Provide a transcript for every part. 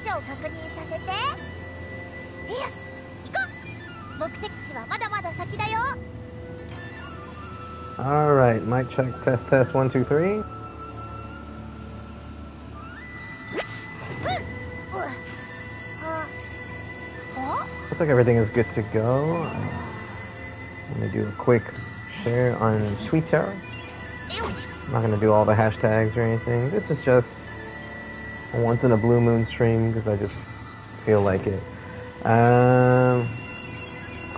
所を確認させて。よし、行こう。目的地はまだまだ先だよ。 Alright, mic check, test, test, 1, 2, 3. Looks like everything is good to go. Let me do a quick share on Twitter. I'm not going to do all the hashtags or anything. This is just a once in a blue moon stream because I just feel like it.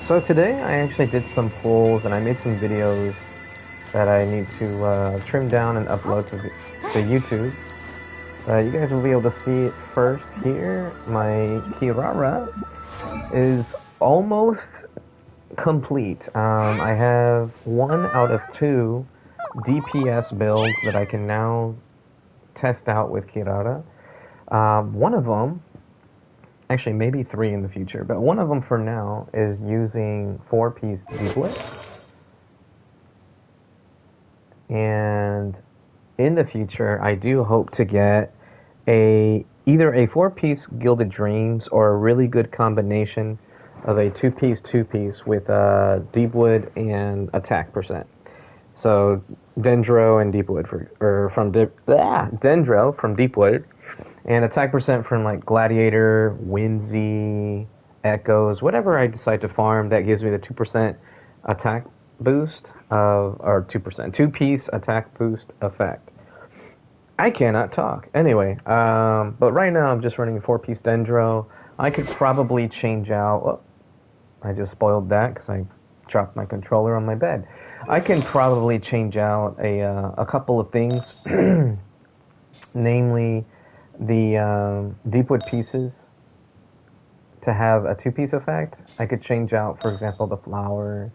So today I actually did some polls and I made some videos that I need to trim down and upload to YouTube. You guys will be able to see it first here. My Kirara is almost complete. I have 1 out of 2 DPS builds that I can now test out with Kirara. One of them, actually maybe 3 in the future, but one of them for now is using 4-piece Deepwood. And in the future, I do hope to get either a 4-piece Gilded Dreams or a really good combination of a 2-piece with Deepwood and attack percent. So Dendro and Deepwood Dendro from Deepwood, and attack percent from like Gladiator, Whimsy, Echoes, whatever I decide to farm that gives me the 2% attack boost or 2-piece attack boost effect. I cannot talk. Anyway, but right now I'm just running a 4-piece Dendro. I could probably change out... Oh, I just spoiled that because I dropped my controller on my bed. I can probably change out a couple of things, namely the Deepwood pieces to have a 2-piece effect. I could change out, for example, the flower.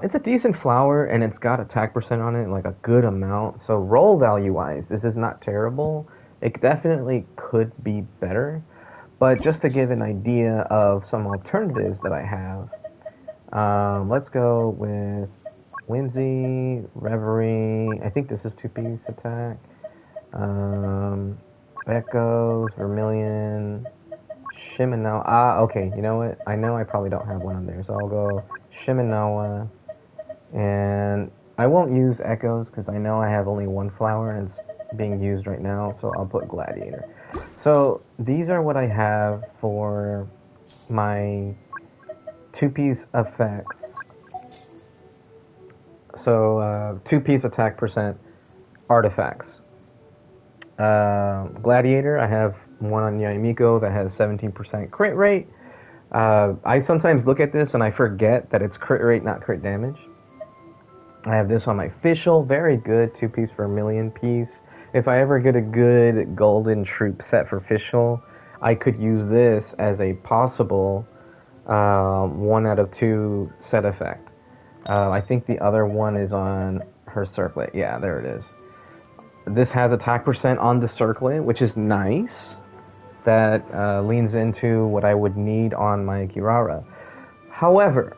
It's a decent flower, and it's got attack percent on it, like a good amount. So roll value-wise, this is not terrible. It definitely could be better. But just to give an idea of some alternatives that I have, let's go with Whimsy, Reverie. I think this is 2-piece attack. Echoes, Vermilion, Shimenawa. Okay, you know what? I know I probably don't have one on there, so I'll go Shimenawa. And I won't use Echoes because I know I have only 1 flower and it's being used right now, so I'll put Gladiator. So these are what I have for my 2-piece effects. So 2-piece attack percent artifacts. Gladiator, I have one on Yaimiko that has 17% crit rate. I sometimes look at this and I forget that it's crit rate, not crit damage. I have this on my Fischl, very good 2-piece Vermilion piece. If I ever get a good golden troop set for Fischl, I could use this as a possible 1 out of 2 set effect. I think the other one is on her circlet. Yeah, there it is. This has attack percent on the circlet, which is nice. That leans into what I would need on my Kirara. However,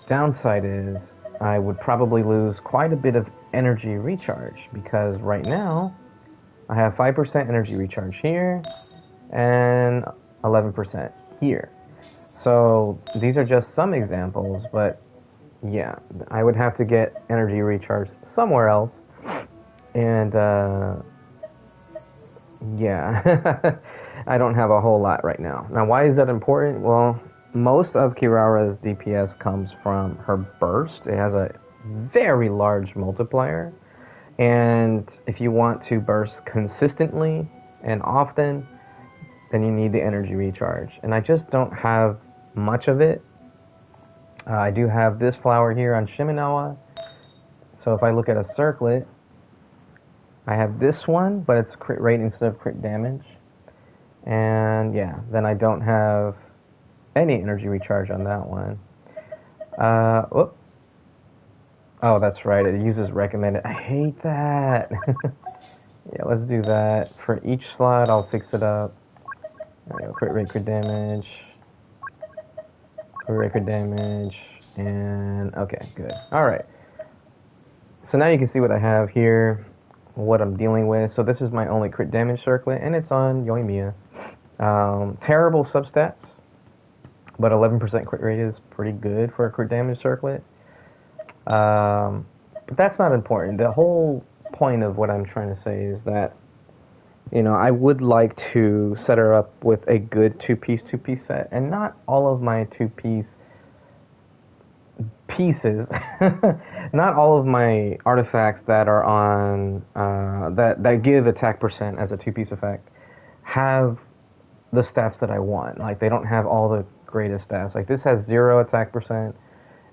downside is I would probably lose quite a bit of energy recharge because right now I have 5% energy recharge here and 11% here. So these are just some examples, but yeah, I would have to get energy recharge somewhere else. And yeah, I don't have a whole lot right now. Now, why is that important? Well, most of Kirara's DPS comes from her burst. It has a very large multiplier. And if you want to burst consistently and often, then you need the energy recharge. And I just don't have much of it. I do have this flower here on Shimenawa. So if I look at a circlet, I have this one, but it's crit rate instead of crit damage. And yeah, then I don't have any energy recharge on that one. Whoop. Oh, that's right, it uses recommended. I hate that. Yeah, let's do that. For each slot, I'll fix it up. There we go, crit rate, crit damage. Crit rate, crit damage. And, okay, good. Alright. So now you can see what I have here, what I'm dealing with. So this is my only crit damage circlet, and it's on Yoimiya. Terrible substats, but 11% crit rate is pretty good for a crit damage circlet. But that's not important. The whole point of what I'm trying to say is that, you know, I would like to set her up with a good two-piece set, and not all of my two-piece pieces, not all of my artifacts that are on, that give attack percent as a two-piece effect have the stats that I want. Like, they don't have all the greatest stats. Like, this has 0 attack percent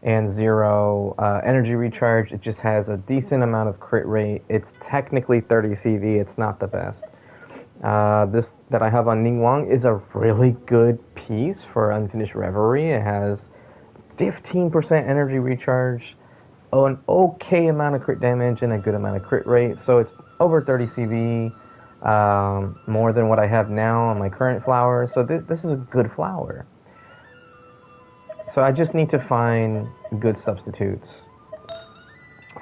and 0 energy recharge. It just has a decent amount of crit rate. It's technically 30 CV. It's not the best. This that I have on Ningguang is a really good piece for Unfinished Reverie. It has 15% energy recharge, an okay amount of crit damage, and a good amount of crit rate. So it's over 30 CV, more than what I have now on my current flower. So this is a good flower. So I just need to find good substitutes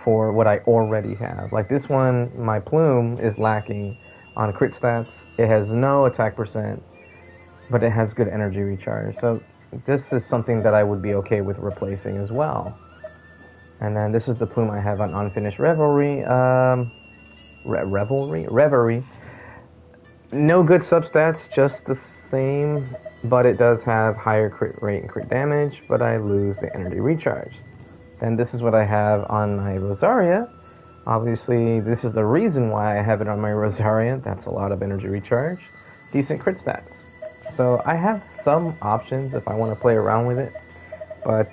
for what I already have. Like this one, my plume is lacking on crit stats. It has no attack percent, but it has good energy recharge. So this is something that I would be okay with replacing as well. And then this is the plume I have on Unfinished Revelry. Reverie. No good substats, just the same, but it does have higher crit rate and crit damage, but I lose the energy recharge. Then this is what I have on my Rosaria. Obviously, this is the reason why I have it on my Rosaria. That's a lot of energy recharge. Decent crit stats. So I have some options if I want to play around with it. But,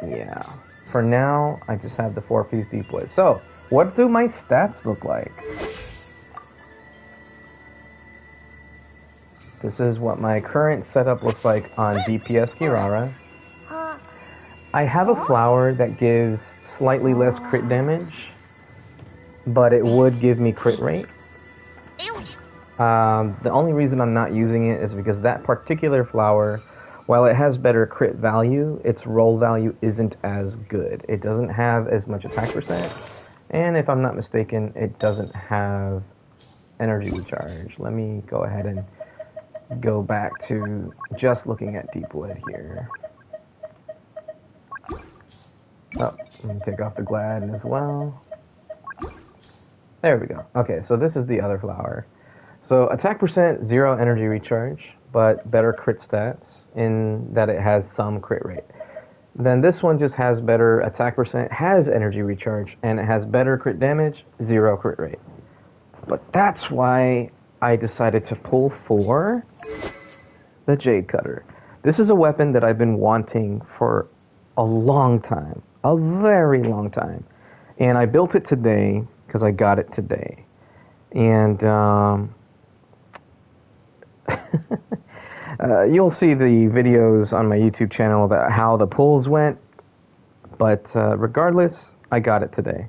yeah. For now, I just have the 4-piece Deep Wood. So, what do my stats look like? This is what my current setup looks like on DPS Kirara. I have a flower that gives slightly less crit damage, but it would give me crit rate. The only reason I'm not using it is because that particular flower, while it has better crit value, its roll value isn't as good. It doesn't have as much attack percent, and if I'm not mistaken, it doesn't have energy recharge. Let me go ahead and go back to just looking at Deepwood here. Oh, let me take off the Glad as well. There we go. Okay, so this is the other flower. So attack percent, 0 energy recharge, but better crit stats in that it has some crit rate. Then this one just has better attack percent, has energy recharge, and it has better crit damage, 0 crit rate. But that's why I decided to pull for the Jade Cutter. This is a weapon that I've been wanting for a long time. A very long time. And I built it today because I got it today. And you'll see the videos on my YouTube channel about how the pulls went. But regardless, I got it today.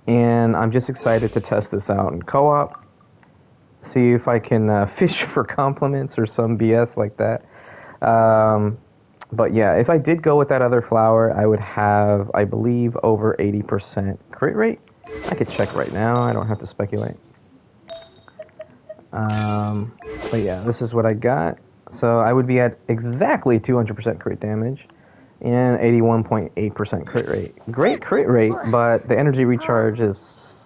And I'm just excited to test this out in co-op. See if I can fish for compliments or some BS like that. But yeah, if I did go with that other flower, I would have, I believe, over 80% crit rate. I could check right now. I don't have to speculate. But yeah, this is what I got. So I would be at exactly 200% crit damage and 81.8% crit rate. Great crit rate, but the energy recharge is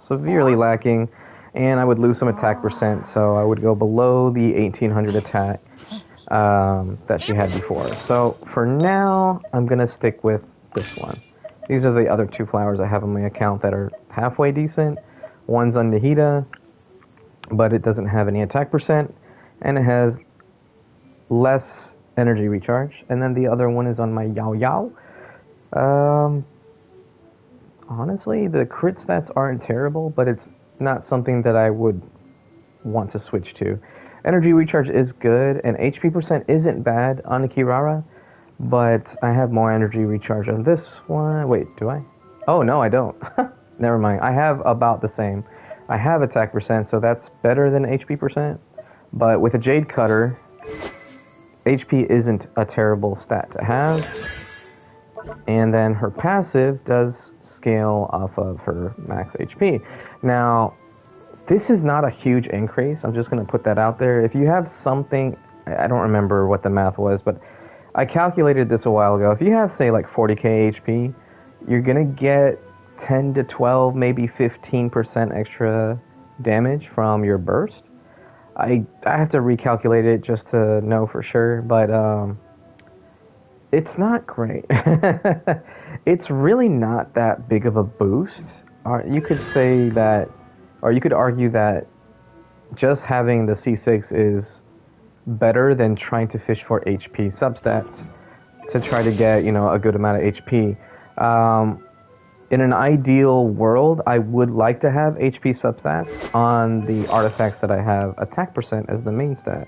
severely lacking, and I would lose some attack percent, so I would go below the 1800 attack that she had before. So for now, I'm going to stick with this one. These are the other two flowers I have on my account that are halfway decent. One's on Nahida, but it doesn't have any attack percent, and it has less energy recharge. And then the other one is on my Yao Yao. Honestly, the crit stats aren't terrible, but it's not something that I would want to switch to. Energy recharge is good, and HP percent isn't bad on the Kirara, but I have more energy recharge on this one. Wait, do I? Oh, no, I don't. Never mind. I have about the same. I have attack percent, so that's better than HP percent, but with a Jade Cutter, HP isn't a terrible stat to have, and then her passive does scale off of her max HP. Now, This is not a huge increase. I'm just going to put that out there. If you have something, I don't remember what the math was, but I calculated this a while ago. If you have, say, like 40k HP, you're going to get 10 to 12, maybe 15% extra damage from your burst. I have to recalculate it just to know for sure, but it's not great. It's really not that big of a boost. You could say that, or you could argue that just having the C6 is better than trying to fish for HP substats to try to get, a good amount of HP. In an ideal world, I would like to have HP substats on the artifacts that I have attack percent as the main stat.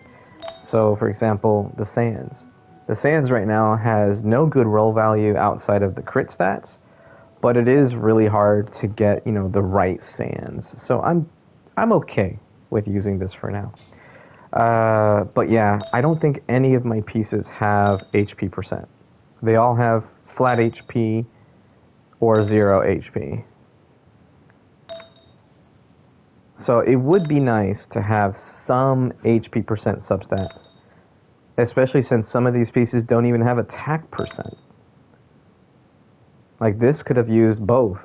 So, for example, the Sands. The Sands right now has no good roll value outside of the crit stats, but it is really hard to get, the right Sands. So I'm okay with using this for now. But yeah, I don't think any of my pieces have HP percent. They all have flat HP or 0 HP. So it would be nice to have some HP percent substats, especially since some of these pieces don't even have attack percent. Like this could have used both.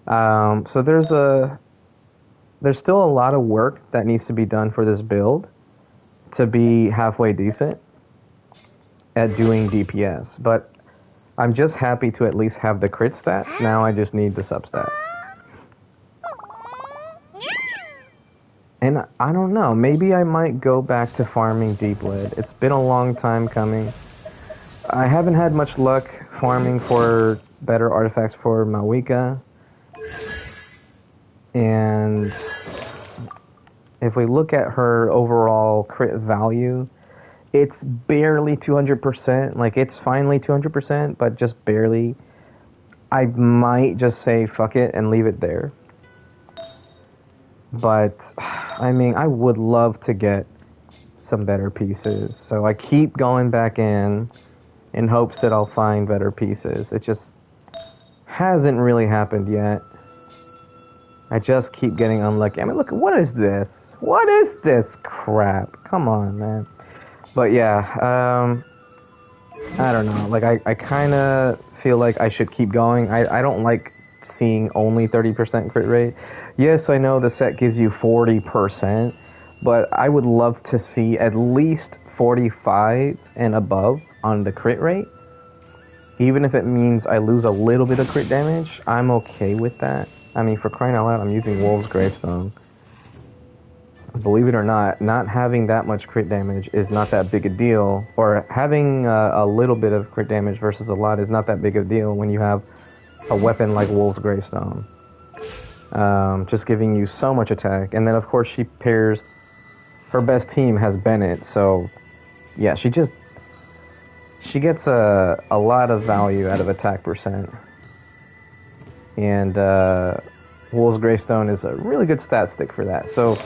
So there's still a lot of work that needs to be done for this build to be halfway decent at doing DPS. But I'm just happy to at least have the crit stat. Now I just need the substats. And I don't know, maybe I might go back to farming deep lead. It's been a long time coming. I haven't had much luck farming for better artifacts for Malwika. And if we look at her overall crit value, it's barely 200%. Like, it's finally 200%, but just barely. I might just say fuck it and leave it there. But, I mean, I would love to get some better pieces. So I keep going back in hopes that I'll find better pieces. It just hasn't really happened yet. I just keep getting unlucky. I mean, look, what is this? What is this crap? Come on, man. But yeah, I don't know. Like, I kind of feel like I should keep going. I don't like seeing only 30% crit rate. Yes, I know the set gives you 40%, but I would love to see at least 45 and above on the crit rate. Even if it means I lose a little bit of crit damage, I'm okay with that. I mean, for crying out loud, I'm using Wolf's Gravestone. Believe it or not having that much crit damage is not that big a deal. Or having a little bit of crit damage versus a lot is not that big of a deal when you have a weapon like Wolf's Gravestone. Just giving you so much attack. And then, of course, she pairs... Her best team has Bennett, so... Yeah, she gets a lot of value out of attack percent. And Wolf's Gravestone is a really good stat stick for that. So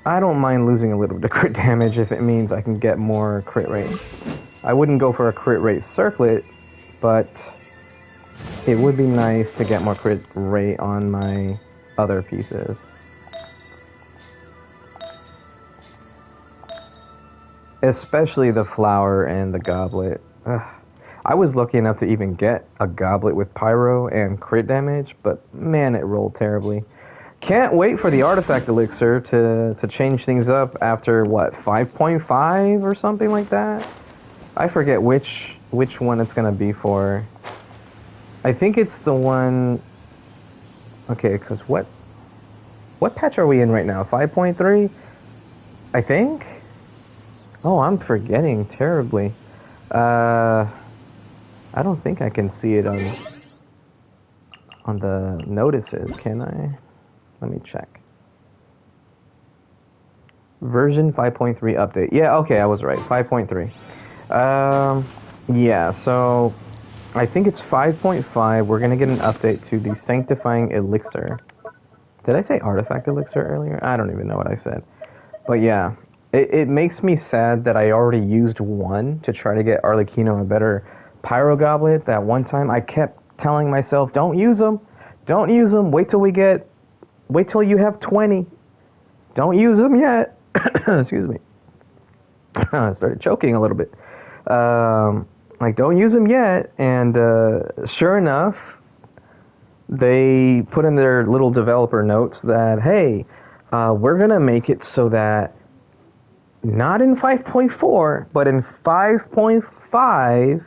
I don't mind losing a little bit of crit damage if it means I can get more crit rate. I wouldn't go for a crit rate circlet, but it would be nice to get more crit rate on my other pieces. Especially the flower and the goblet. Ugh. I was lucky enough to even get a goblet with pyro and crit damage, but man, it rolled terribly. Can't wait for the artifact elixir to change things up after, what, 5.5 or something like that? I forget which one it's going to be for. I think it's the one... Okay, because what patch are we in right now? 5.3? I think? Oh, I'm forgetting terribly. I don't think I can see it on the notices, can I? Let me check. Version 5.3 update. Yeah, okay, I was right. 5.3. Yeah, so I think it's 5.5. We're going to get an update to the Sanctifying Elixir. Did I say Artifact Elixir earlier? I don't even know what I said. But yeah, it makes me sad that I already used one to try to get Arlecchino a better Pyro Goblet. That one time I kept telling myself, don't use them. Don't use them. Wait till we get wait till you have 20. Don't use them yet. Excuse me. I started choking a little bit. Like, don't use them yet. And sure enough, they put in their little developer notes that, hey, we're going to make it so that not in 5.4, but in 5.5,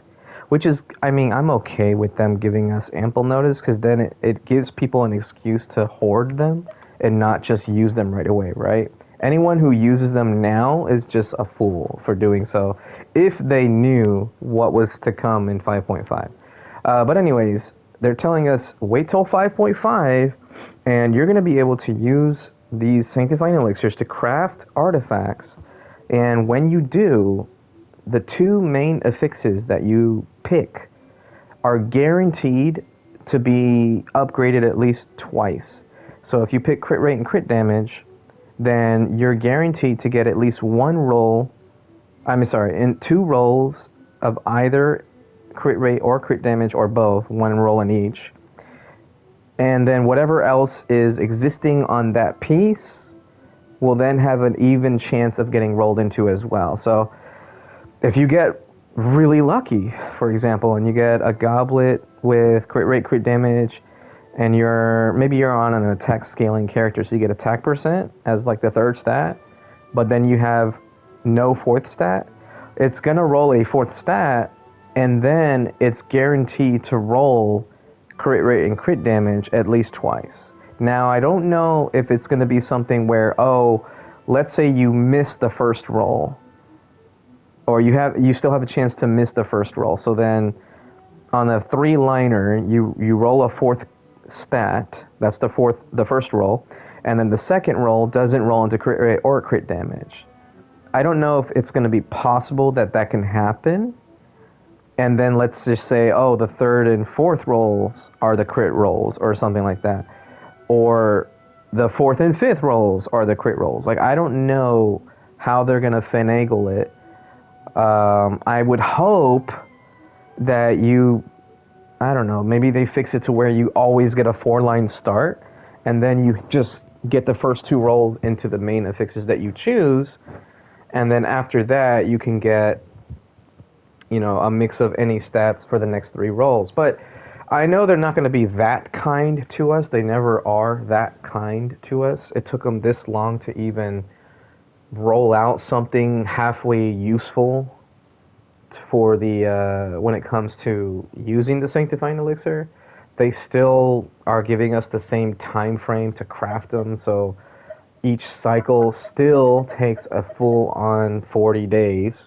which is, I mean, I'm okay with them giving us ample notice, because then it gives people an excuse to hoard them and not just use them right away, right? Anyone who uses them now is just a fool for doing so, if they knew what was to come in 5.5. But anyways, they're telling us, wait till 5.5, and you're going to be able to use these sanctifying elixirs to craft artifacts. And when you do, the two main affixes that you pick are guaranteed to be upgraded at least twice. So if you pick crit rate and crit damage, then you're guaranteed to get at least one roll, in 2 rolls of either crit rate or crit damage, or both, 1 roll in each. And then whatever else is existing on that piece will then have an even chance of getting rolled into as well. So if you get really lucky, for example, and you get a goblet with crit rate, crit damage, and maybe you're on an attack scaling character, so you get attack percent as like the 3rd stat, but then you have no 4th stat, it's gonna roll a 4th stat, and then it's guaranteed to roll crit rate and crit damage at least twice. Now, I don't know if it's going to be something where, let's say you miss the first roll, or you still have a chance to miss the first roll. So then, on a 3-liner, you roll a 4th stat. That's the first roll, and then the second roll doesn't roll into crit rate or crit damage. I don't know if it's going to be possible that can happen. And then let's just say, the 3rd and 4th rolls are the crit rolls, or something like that. Or the 4th and 5th rolls are the crit rolls. Like, I don't know how they're going to finagle it. I would hope that I don't know, maybe they fix it to where you always get a 4-line start, and then you just get the first 2 rolls into the main affixes that you choose, and then after that you can get, a mix of any stats for the next 3 rolls. But I know they're not going to be that kind to us. They never are that kind to us. It took them this long to even roll out something halfway useful for the when it comes to using the sanctifying elixir. They still are giving us the same time frame to craft them, so each cycle still takes a full-on 40 days.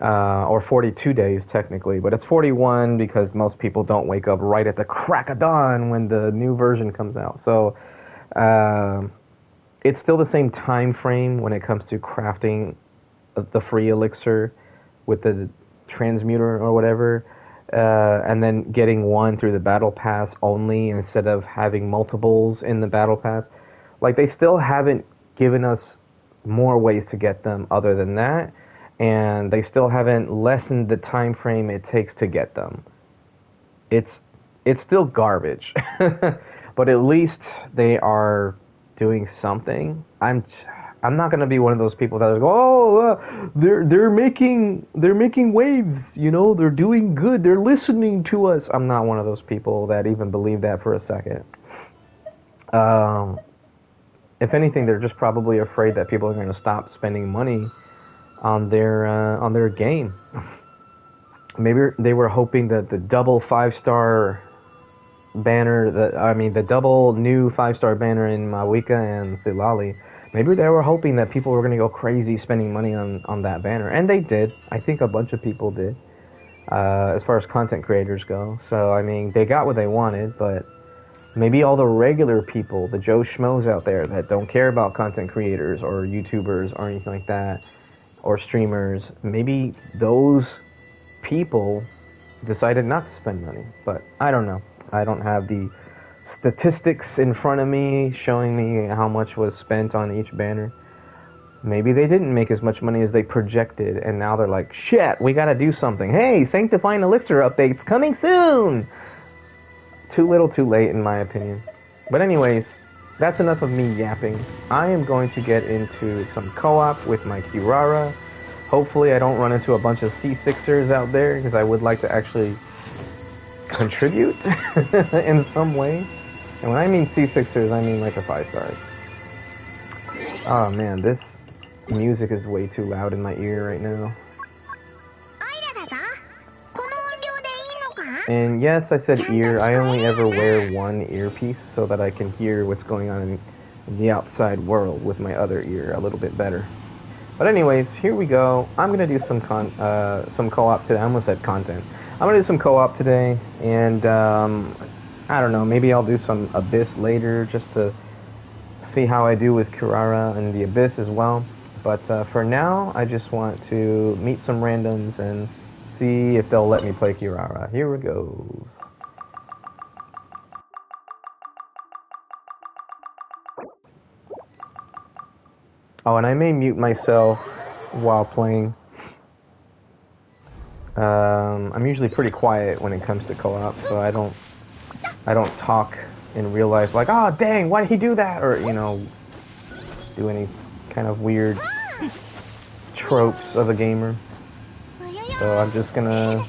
Or 42 days technically, but it's 41 because most people don't wake up right at the crack of dawn when the new version comes out. So it's still the same time frame when it comes to crafting the free elixir with the transmuter or whatever, and then getting one through the battle pass only instead of having multiples in the battle pass. Like, they still haven't given us more ways to get them other than that. And they still haven't lessened the time frame it takes to get them. It's still garbage, but at least they are doing something. I'm not gonna be one of those people that go, they're making waves, they're doing good, they're listening to us. I'm not one of those people that even believe that for a second. If anything, they're just probably afraid that people are gonna stop spending money on their game. Maybe they were hoping that the double 5-star banner, the double new 5-star banner in Mawika and Silali, maybe they were hoping that people were going to go crazy spending money on that banner, and they did. I think a bunch of people did, as far as content creators go. So they got what they wanted, but maybe all the regular people, the Joe Schmoes out there that don't care about content creators or YouTubers or anything like that, or streamers, maybe those people decided not to spend money. But I don't know. I don't have the statistics in front of me showing me how much was spent on each banner. Maybe they didn't make as much money as they projected, and now they're like, shit, we gotta do something. Hey, Sanctifying Elixir update's coming soon! Too little too late, in my opinion. But anyways, that's enough of me yapping. I am going to get into some co-op with my Kirara. Hopefully I don't run into a bunch of C6ers out there, because I would like to actually contribute in some way. And when I mean C6ers, I mean like the 5 stars. Oh man, this music is way too loud in my ear right now. And yes, I said ear. I only ever wear one earpiece so that I can hear what's going on in the outside world with my other ear a little bit better. But anyways, here we go. I'm gonna do some co-op today. I almost said content. I'm gonna do some co-op today, and I don't know. Maybe I'll do some Abyss later just to see how I do with Kirara and the Abyss as well. But for now, I just want to meet some randoms and see if they'll let me play Kirara. Here we go. Oh, and I may mute myself while playing. I'm usually pretty quiet when it comes to co-op, so I don't talk in real life like, oh dang, why did he do that? Or, you know, do any kind of weird tropes of a gamer. So I'm just gonna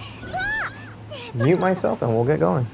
mute myself and we'll get going.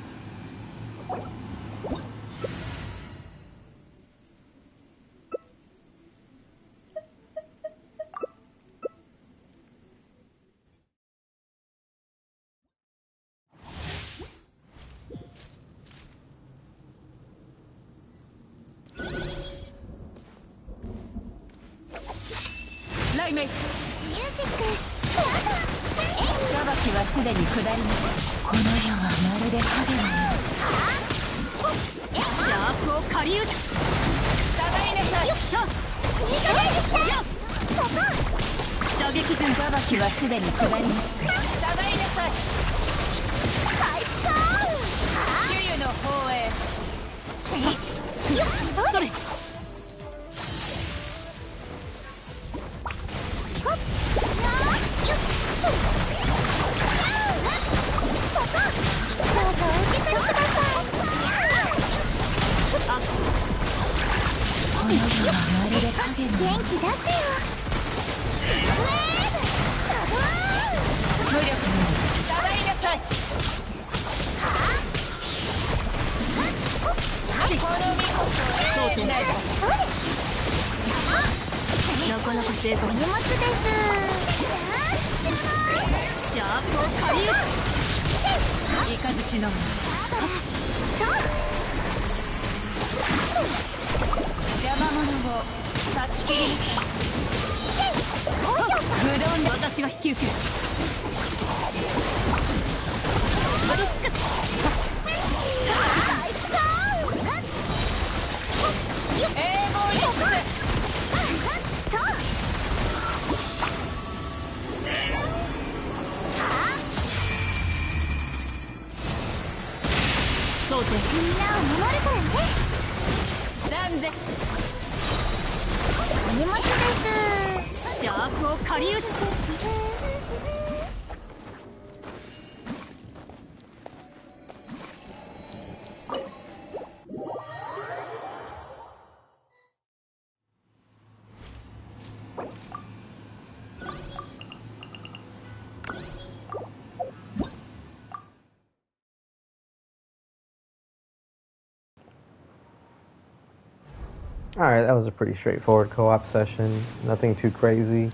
Alright, that was a pretty straightforward co-op session. Nothing too crazy.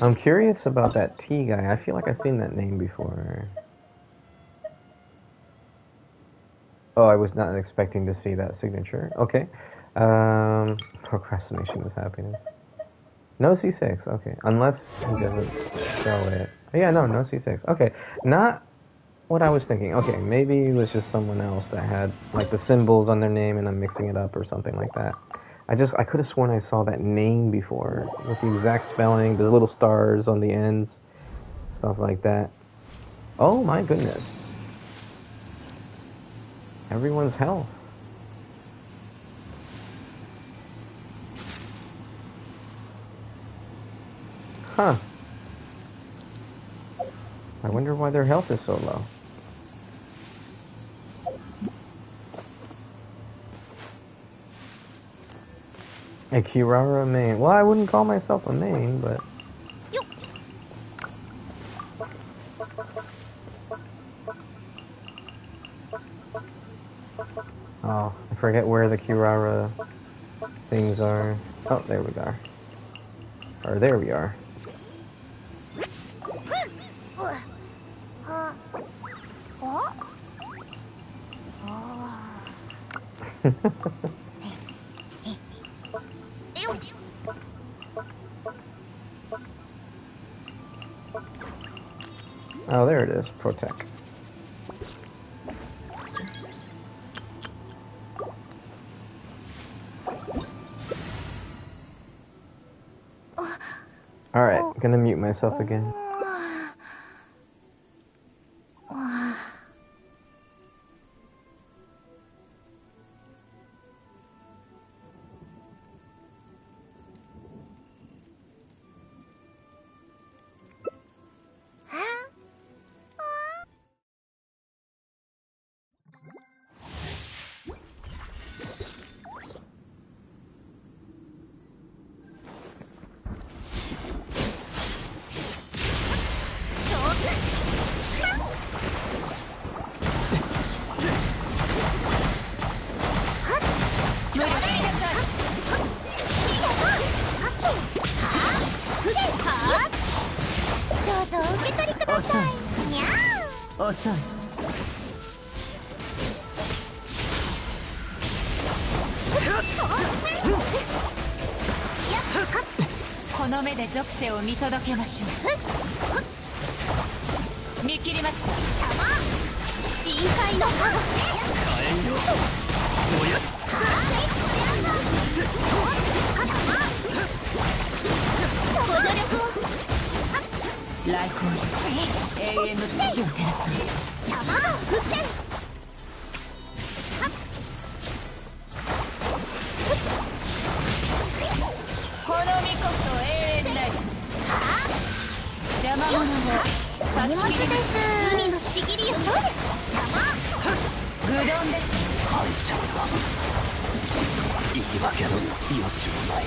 I'm curious about that T guy. I feel like I've seen that name before. Oh, I was not expecting to see that signature. Okay. Procrastination is happiness. No C6, okay. Unless he doesn't show it. Oh, yeah, no C6. Okay. Not what I was thinking. Okay, maybe it was just someone else that had, like, the symbols on their name and I'm mixing it up or something like that. I could have sworn I saw that name before, with the exact spelling, the little stars on the ends, stuff like that. Oh my goodness. Everyone's health. Huh. I wonder why their health is so low. A Kirara main. Well, I wouldn't call myself a main, but... Yo. Oh, I forget where the Kirara things are. Oh, there we are. Or there we are. Oh, there it is. Protect. Alright, gonna mute myself again.遅い。この目で属性を見届けましょう。見切りました。邪魔。深海の歯が火炎よ燃やし尽くせ。邪魔。ご助力を。来光永遠の土を照らす。邪魔。伏線。この身こそ永遠なり。邪魔者を断ち切りましょう。海のちぎりよ。邪魔。愚鈍です。敗者は言い訳の余地もない。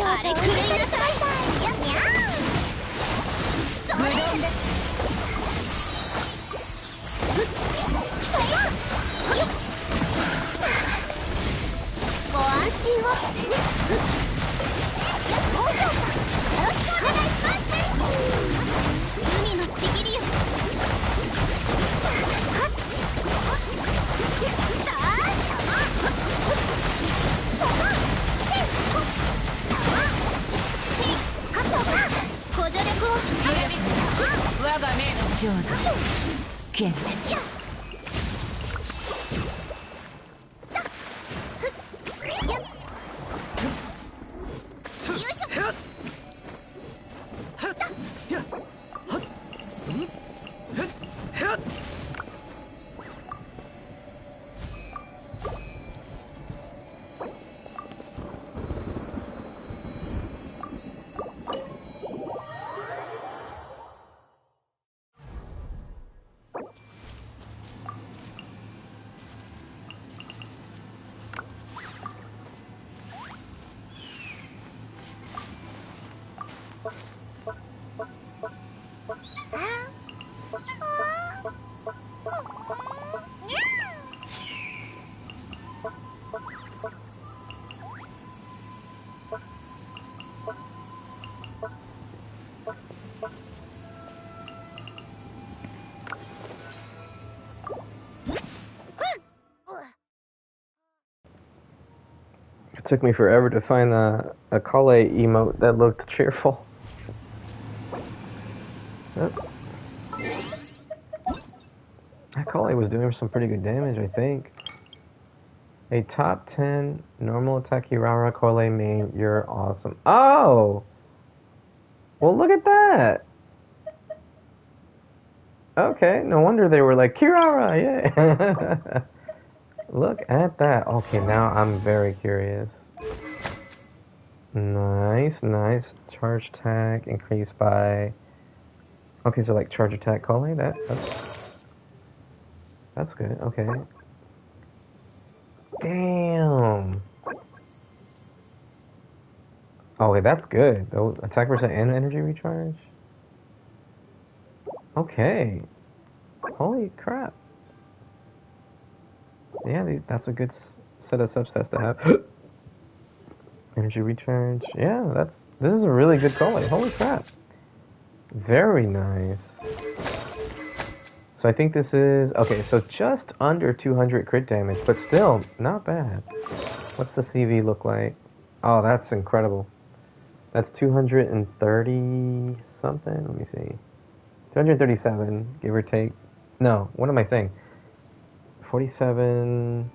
あれくれいなさい。やにゃー。それ。ご安心を。よろしくお願いします。海のちぎりよ。さあ、邪魔。ご助力を。我が命の成就幻滅。It took me forever to find a Kale emote that looked cheerful. Oh. That Kole was doing some pretty good damage, I think. A top 10 normal attack Kirara Kole main, you're awesome. Oh! Well, look at that! Okay, no wonder they were like, Kirara, yeah! Look at that. Okay, now I'm very curious. Nice, nice. Charge attack increased by... Okay, so like charge attack Kole, that's good, okay. Damn! Oh, wait, that's good. Though, attack percent and energy recharge? Okay. Holy crap. Yeah, that's a good set of subsets to have. Energy recharge. Yeah, this is a really good Kole. Holy crap. Very nice. So I think this is... Okay, so just under 200 crit damage, but still, not bad. What's the CV look like? Oh, that's incredible. That's 230 something? Let me see. 237, give or take. No, what am I saying? 47...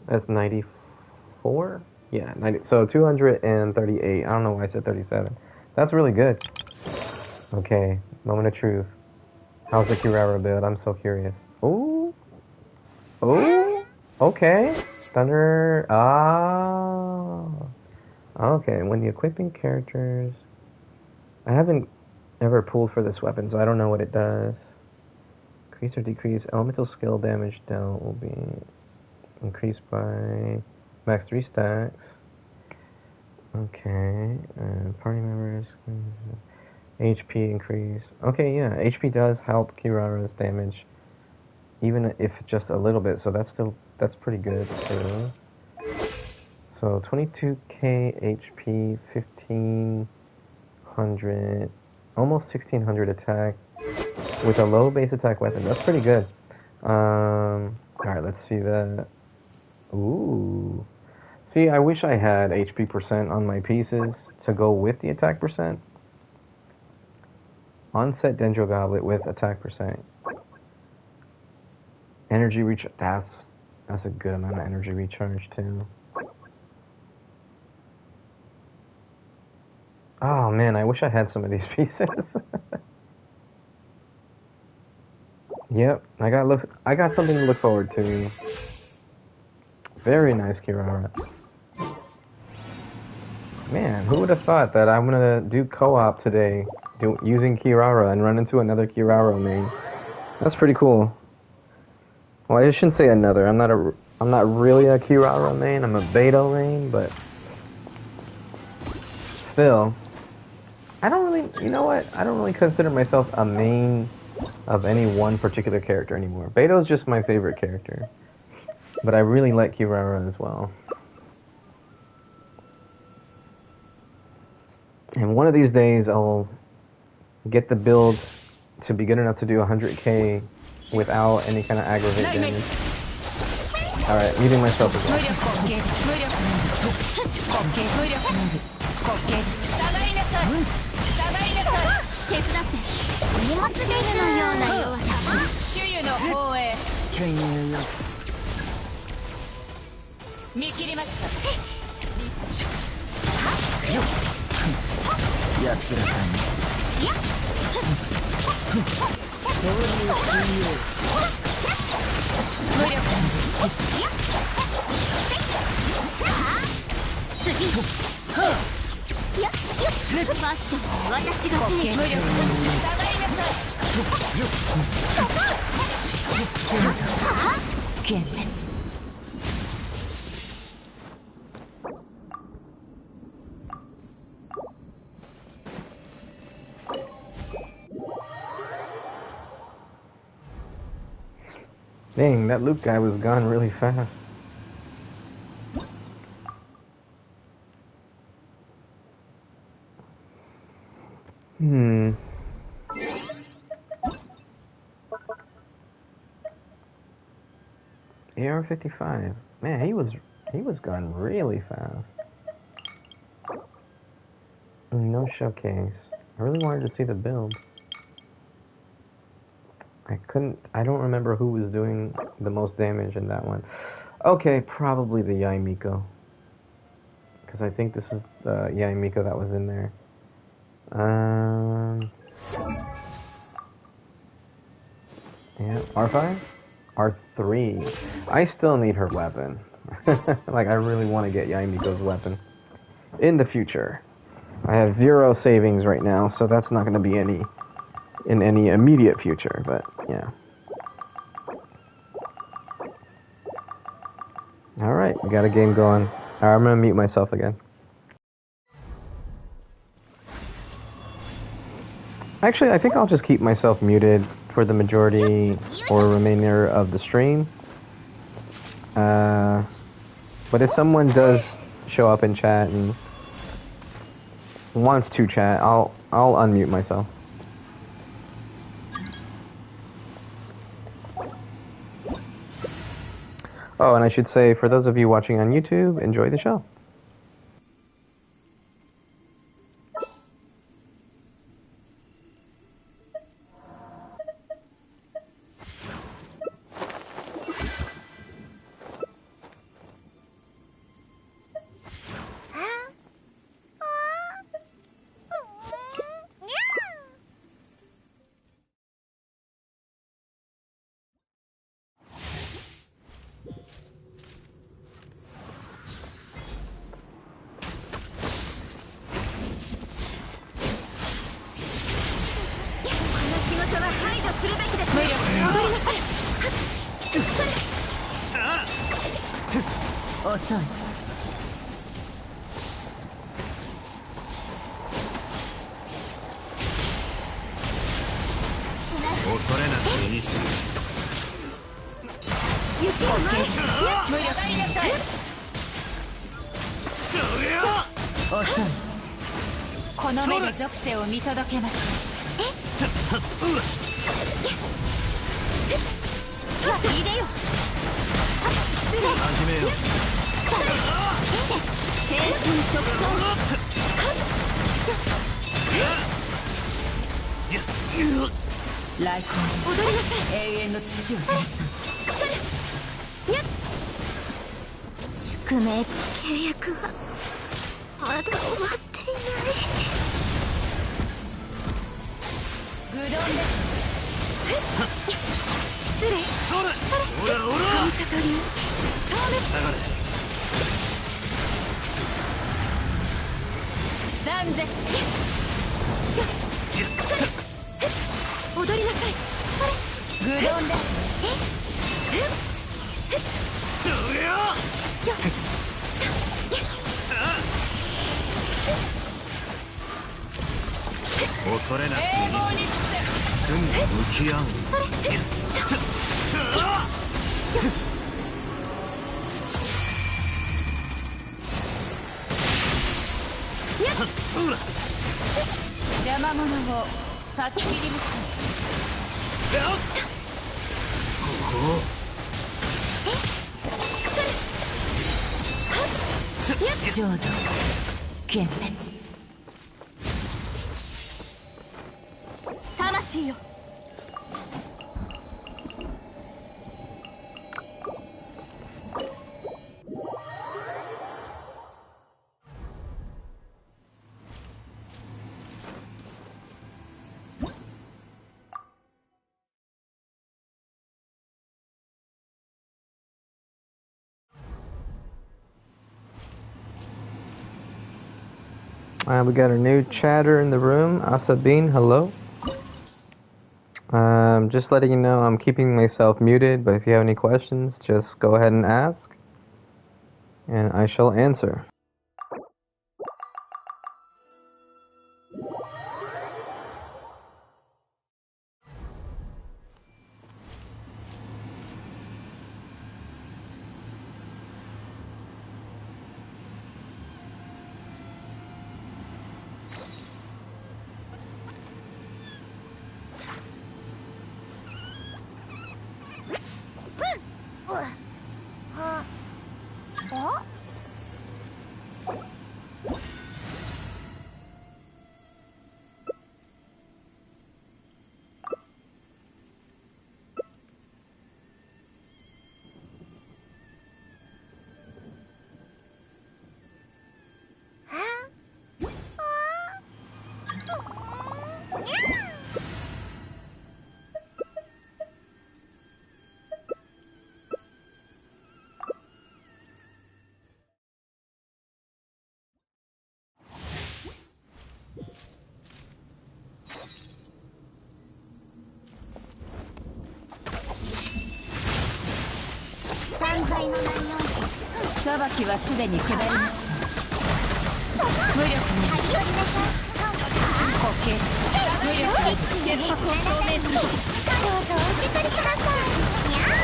That's 94? Yeah, 90. So 238. I don't know why I said 37. That's really good. Okay, moment of truth. How's the Kirara build? I'm so curious. Ooh. Ooh. Okay. Thunder. Ah. Okay, when the equipping characters... I haven't ever pulled for this weapon, so I don't know what it does. Increase or decrease. Elemental skill damage dealt will be increased by max 3 stacks. Okay. Party members... HP increase. Okay, yeah, HP does help Kirara's damage, even if just a little bit, so that's pretty good too. So 22k HP, 1500, almost 1600 attack with a low base attack weapon. That's pretty good. Alright, let's see that. Ooh. See, I wish I had HP percent on my pieces to go with the attack percent. Onset Dendro Goblet with attack percent. Energy recharge. That's a good amount of energy recharge too. Oh man, I wish I had some of these pieces. Yep, I got something to look forward to. Very nice Kirara. Man, who would have thought that I'm gonna do co-op today, using Kirara and run into another Kirara main? That's pretty cool. Well, I shouldn't say another. I'm not really a Kirara main. I'm a Beto main, but still, I don't really. You know what? I don't really consider myself a main of any one particular character anymore. Beto's just my favorite character, but I really like Kirara as well. And one of these days, I'll get the build to be good enough to do 100k without any kind of aggravate damage. Alright, muting myself as well. Dang, that Luke guy was gone really fast. AR-55. Man, he was gone really fast. No showcase. I really wanted to see the build. I don't remember who was doing the most damage in that one. Okay, probably the Yaimiko. Because I think this is the Yaimiko that was in there. Yeah, R5? R3. I still need her weapon. Like, I really want to get Yaimiko's weapon. In the future. I have 0 savings right now, so that's not going to be in any immediate future, but yeah. Alright, we got a game going. Alright, I'm going to mute myself again. Actually, I think I'll just keep myself muted for the majority or remainder of the stream. But if someone does show up in chat and wants to chat, I'll unmute myself. Oh, and I should say, for those of you watching on YouTube, enjoy the show. We got a new chatter in the room. Asabine, hello. Just letting you know I'm keeping myself muted, but if you have any questions, just go ahead and ask, and I shall answer. 裁きはすでに下りました。無力に滑稽無力に潔白を証明する。どうぞお受け取りください。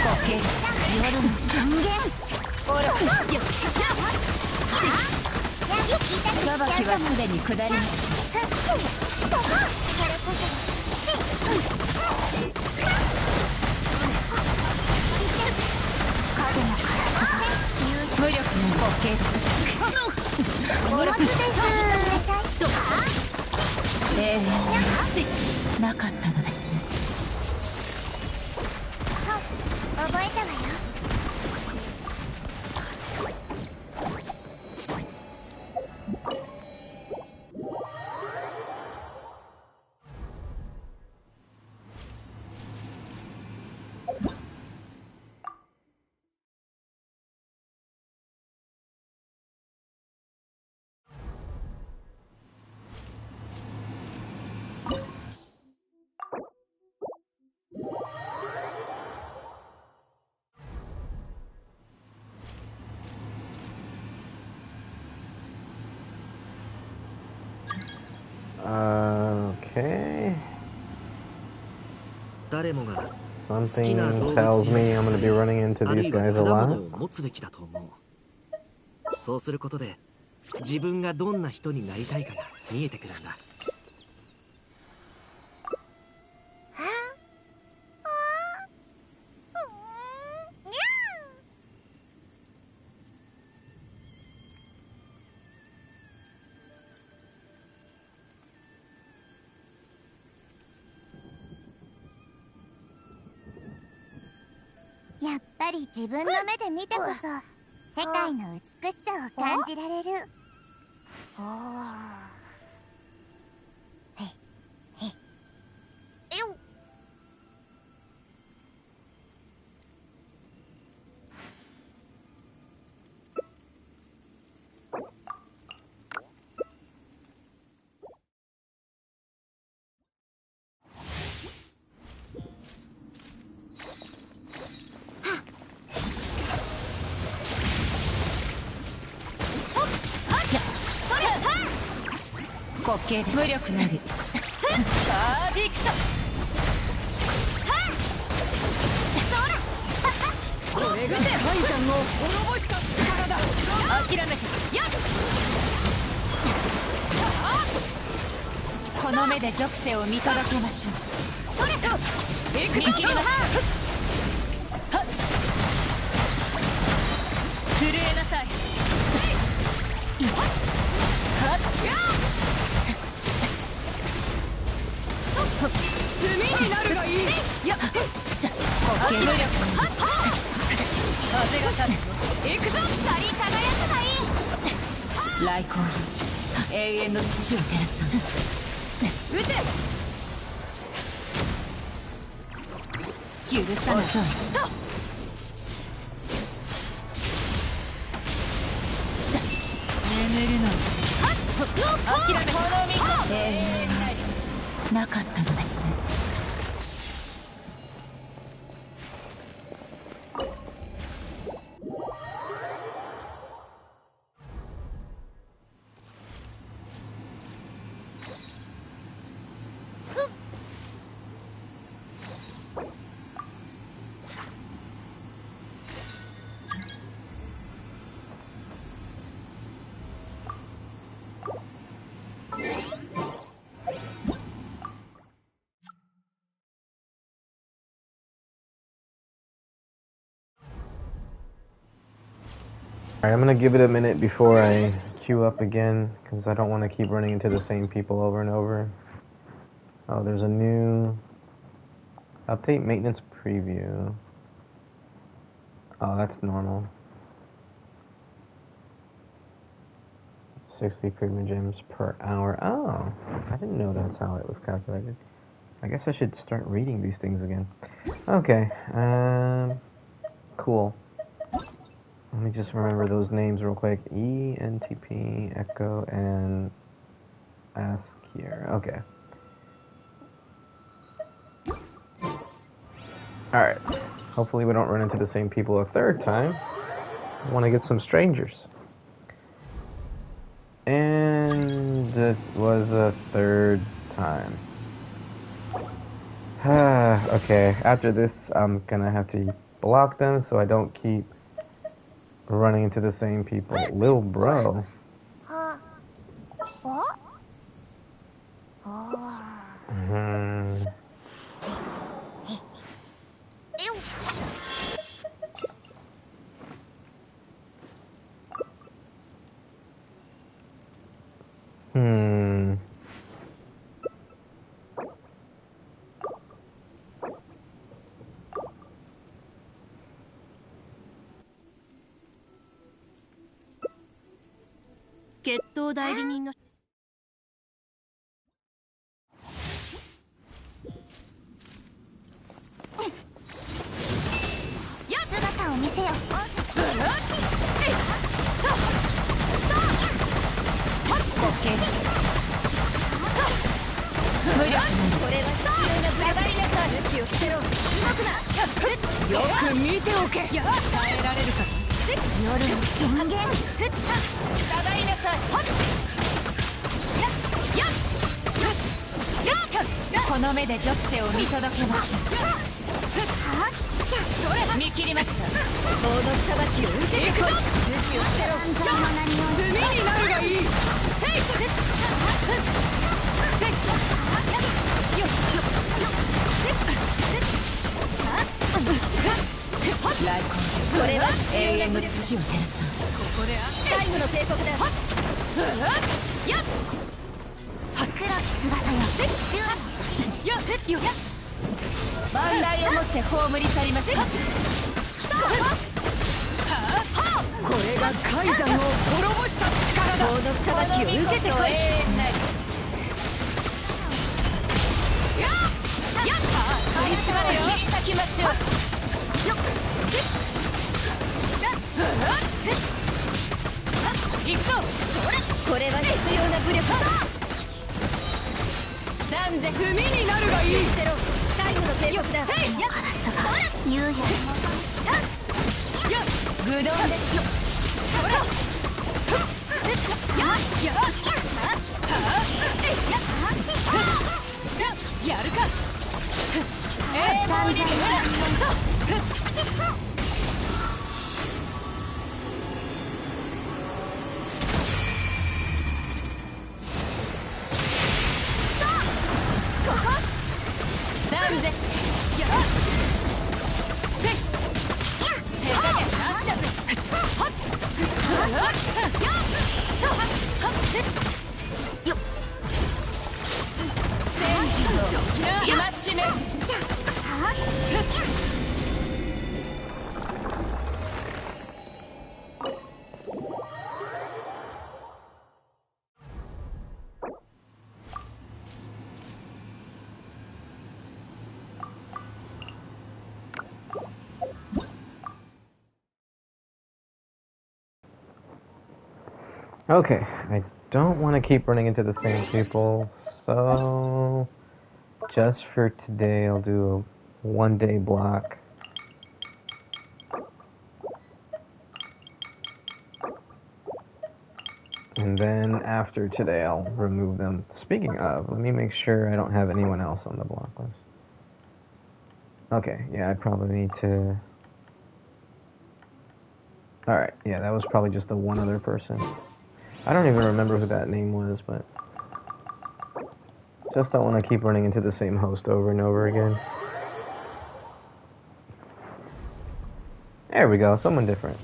滑稽夜の還元愚か裁きはすでに下りました。無力に滑稽愚か永遠なかったのですね。覚えたわよ。Okay. 誰もが Something tells me I'm going to be running into these guys a lot. 持つべきだと思う。そうすることで自分がどんな人になりたいかが見えてくるんだ。やっぱり自分の目で見てこそ世界の美しさを感じられる。滑稽で無力なりパーディクトこれがタイタンを滅ぼした力だ。諦めてやっこの目で属性を見届けましょう。それ見切りました。震えなさい。炭になるがいい。やっ滑稽無力に風が立つ。行くぞ。光り輝くがいい。来光よ永遠の土を照らす。撃て。許さない。遅い。眠るの諦め永遠なかったのですね。Alright, I'm gonna give it a minute before I queue up again, because I don't want to keep running into the same people over and over. Oh, there's a new update maintenance preview. Oh, that's normal. 60 premium gems per hour. Oh, I didn't know that's how it was calculated. I guess I should start reading these things again. Okay, cool. Let me just remember those names real quick. E, NTP, Echo, and Ask here. Okay. Alright. Hopefully we don't run into the same people a third time. I want to get some strangers. And it was a third time. Okay, after this, I'm gonna have to block them so I don't keep running into the same people. Lil bro. What?決闘代理人の姿を見せよ。無力。これは必要な下がりなさい。武器を捨てろ。動くな。よく見ておけ。耐えられるか。夜の権限。下がりなさい。この目で属性を見届けましょう。見切りました。法の裁きを受けてこい。武器を捨てろ。炭になるがいい。来これは永遠の土を照らす。ここで最後の帝国だ。黒き翼よ。万来をもって葬り去りました。これが海山を滅ぼした力だ。法の裁きを受けてこい。永遠なり。取り締まれよ。切り裂きましょう。行くぞ。これは必要な武力だ。断然炭になるがいい。捨てろ。最後の帝国だ。言うよ。愚鈍ですよ。やるか。断絶。手加減なしだぜ。戦時の戒め。Okay, I don't want to keep running into the same people, so just for today I'll do a one-day block. And then after today I'll remove them. Speaking of, let me make sure I don't have anyone else on the block list. Okay, yeah, I probably need to... Alright, yeah, that was probably just the one other person. I don't even remember who that name was, but... Just don't want to keep running into the same host over and over again. There we go, someone different.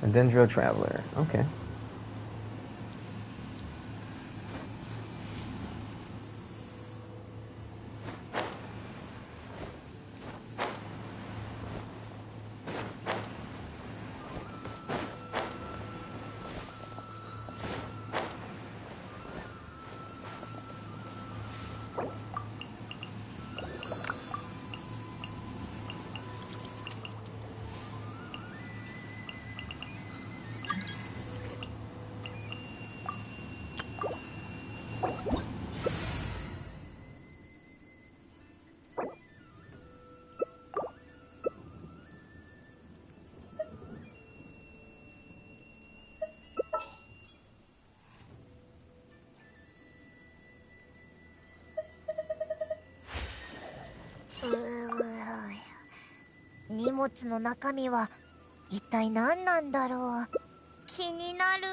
A Dendro Traveler, okay. 物の中身は一体何なんだろう。気になる。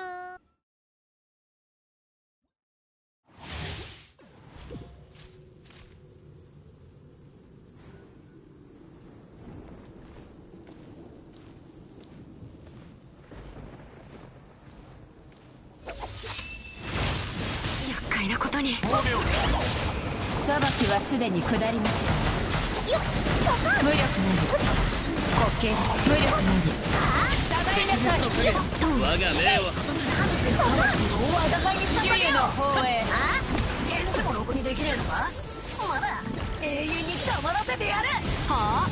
厄介なことに。裁きはすでに下りました。無力なり滑稽です。無力なり下がりなさい。我が命は主への方へ。返事もろくにできねえのか。まだ永遠に黙らせてやる。はあ、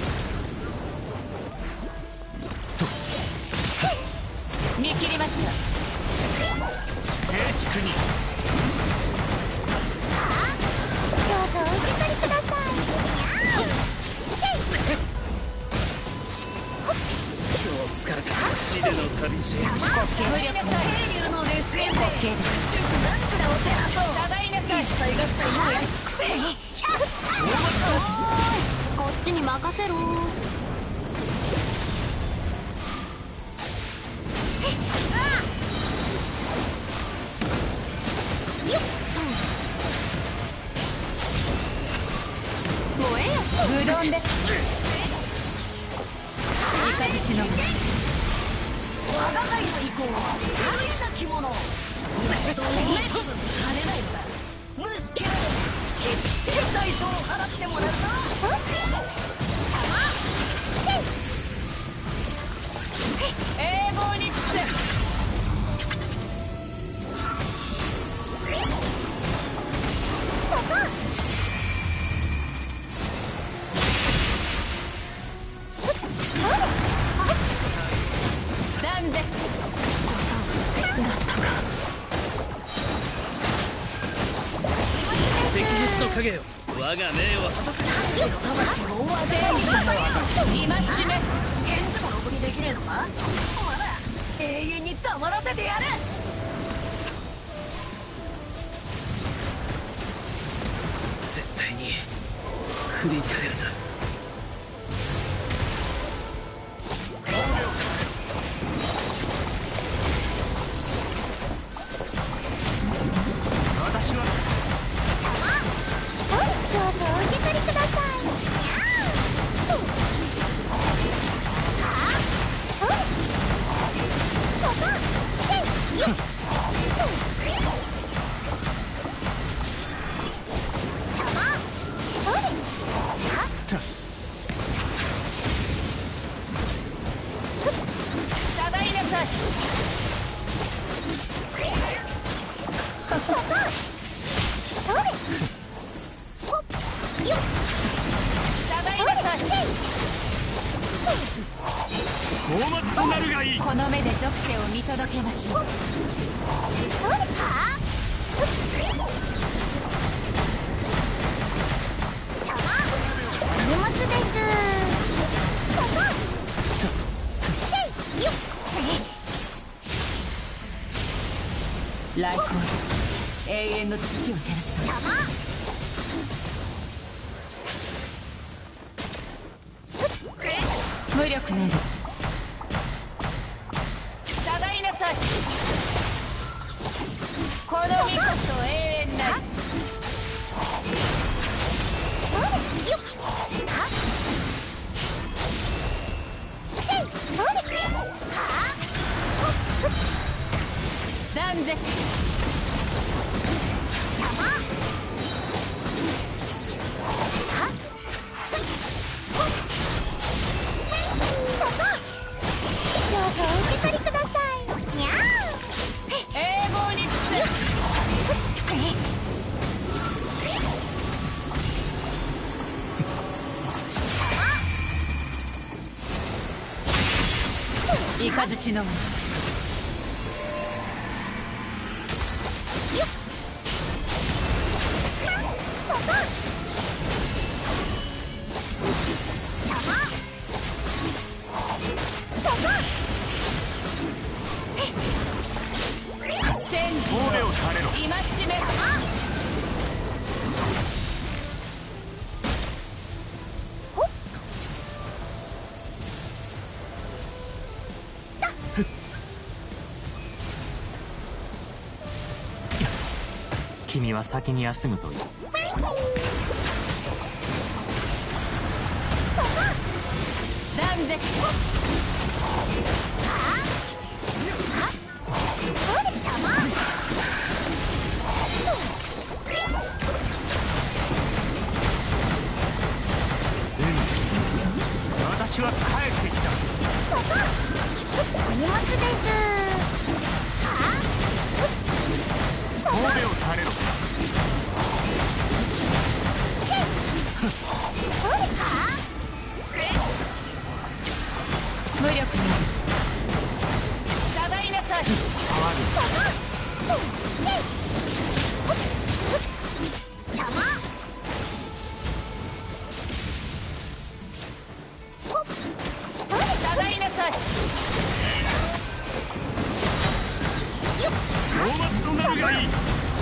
見切りました。静粛に。どうぞお受け取りください。今日疲れた。死での旅路。無力なさい。流の熱源で滑稽です。なんちらを照らそう。下がりなさい。一切合切燃やし尽くせ。こっちに任せろ。燃えよ。うどんです。イカズチの我が輩の意向は無意な着物。今どうめとずにされないのだ。無視きらきっちり代償を払ってもらうぞ。永劫に伏せ。断絶。赤術の影よ。我が命は今しめ。返事もろくにできねえのか。まだ永遠に黙らせてやる。絶対に振り返るな。私はどうぞお受け取りください。下がりなさい。下がりなさい。高末となるがいい。この目で属性を見届けましょう。荷物です。来光で永遠の土を照らそう。無力なり下がりなさい。この身こそ永遠なり。断絶。どうぞお受け取りください。にゃ永劫に伏せ。イカズチの戦時を今しめ。君は先に休むといい。断絶。私は帰ってきた。お荷物です。神戸を垂れろ。無力にさばいなさい。邪魔。さばいなさい。大松となるがいい。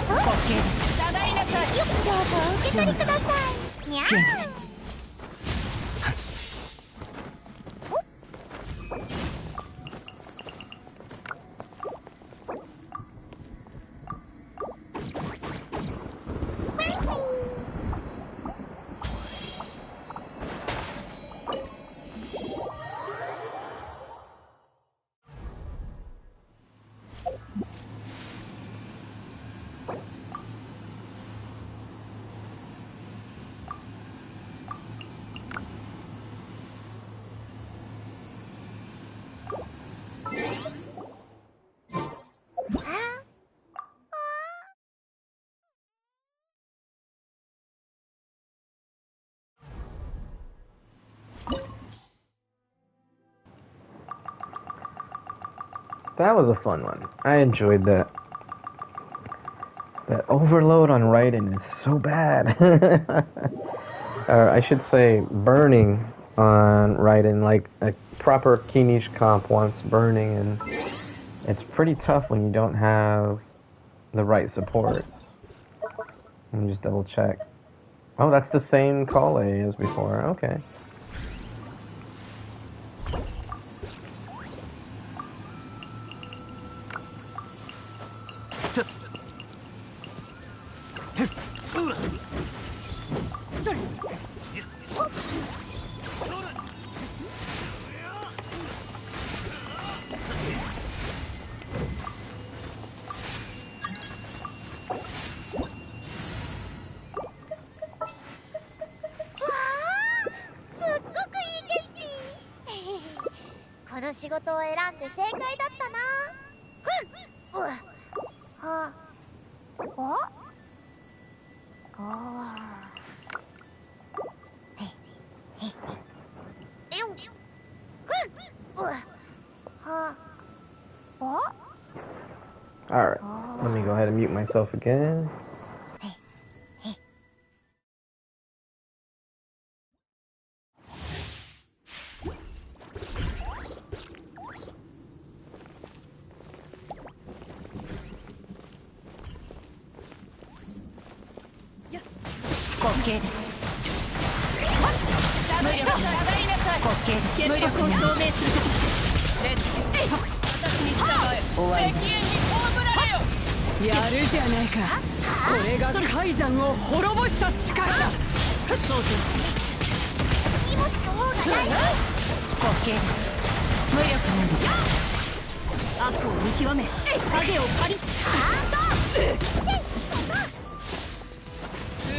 滑稽です。さばいなさい。どうぞお受け取りください。にゃー。見物。That was a fun one. I enjoyed that. That overload on Raiden is so bad. Or I should say burning on Raiden, like a proper Kinish comp wants burning, and it's pretty tough when you don't have the right supports. Let me just double check. Oh, that's the same Kale as before. Okay.仕事を選んで正解だったな。はAlright, let me go ahead and mute myself again. OK です。無力なさいなさい。OK です。無力を証明するとき。レッツ私に従え。終わりです。石に葬られよ。やるじゃないか。これが海山を滅ぼした力だ。そうです。荷物の方がない。OK です。無力なの。悪を見極め、影を借り。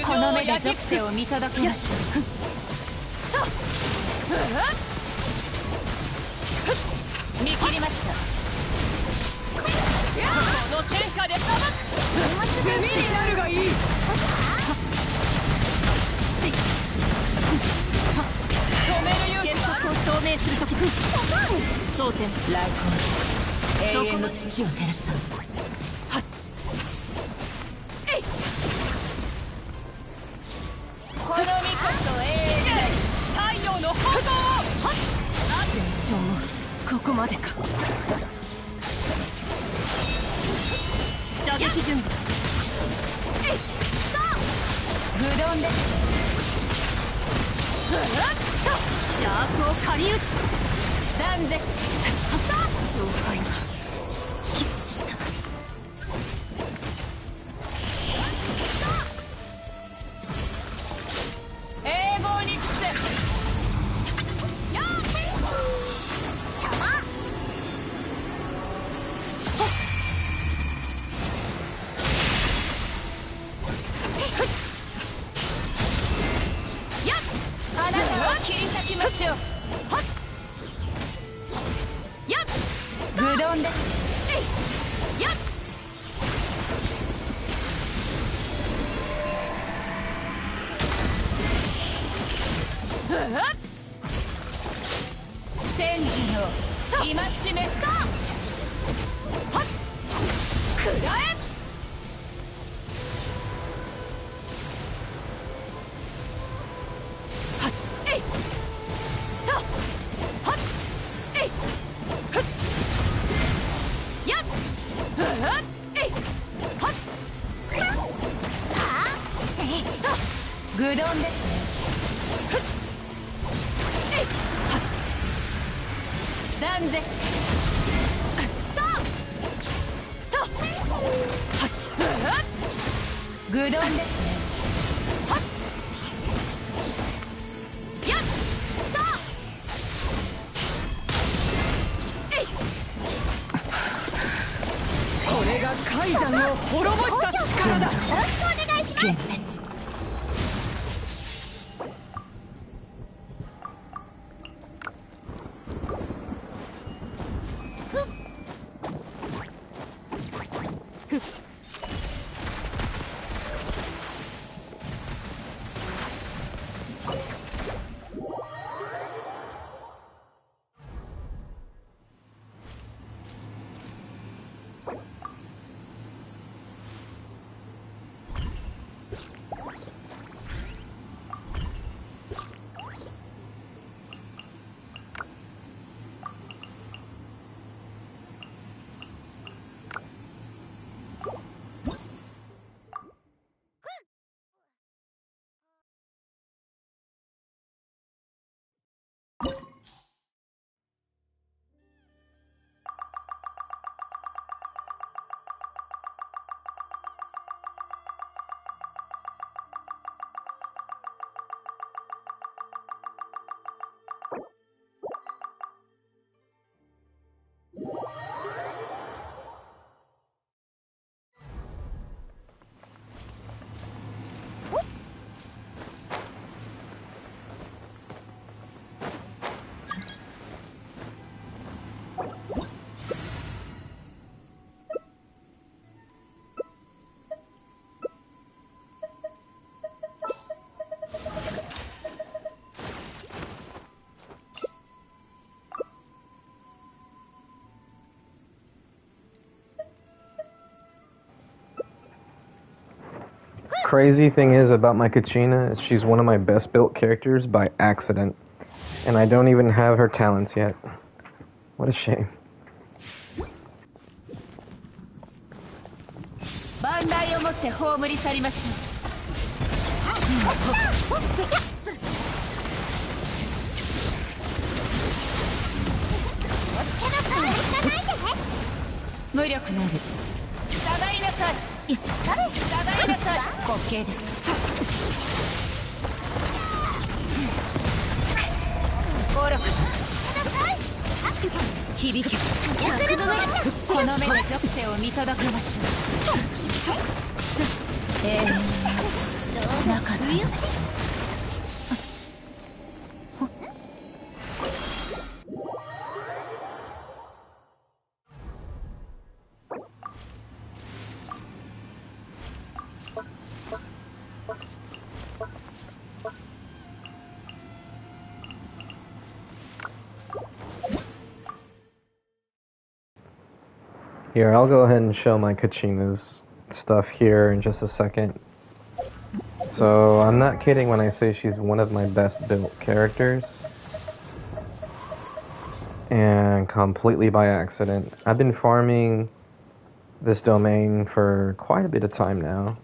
この目で属性を見届けましょう。見切りました。この天下で裁く。炭になるがいい。止める勇気原則を証明するとき。争点来航。永遠の土を照らす。この身こそ永遠なり太陽の炎を。伝承もここまでか。射撃準備。不動です。邪悪を狩り撃つ。断絶。勝敗丼です。やっ戦時の戒めか。はっくらえ。はっえいとはっえいふっやっはっえいはっえいと愚鈍ですね。ふっえいはっ断絶ととはっ愚鈍ですね。はっやっとえいこれが海山を滅ぼした力だ。よろしくお願いします。幻滅。Crazy thing is about my Kachina is she's one of my best built characters by accident. And I don't even have her talents yet. What a shame. 万来をもって葬り去りましょう。無力なる。下がりなさい。下がりなさい。滑稽です。愚かな。響け。この目で属性を見届けましょう。永遠なかったのです。Here, I'll go ahead and show my Kachina's stuff here in just a second. So, I'm not kidding when I say she's one of my best built characters. And completely by accident. I've been farming this domain for quite a bit of time now.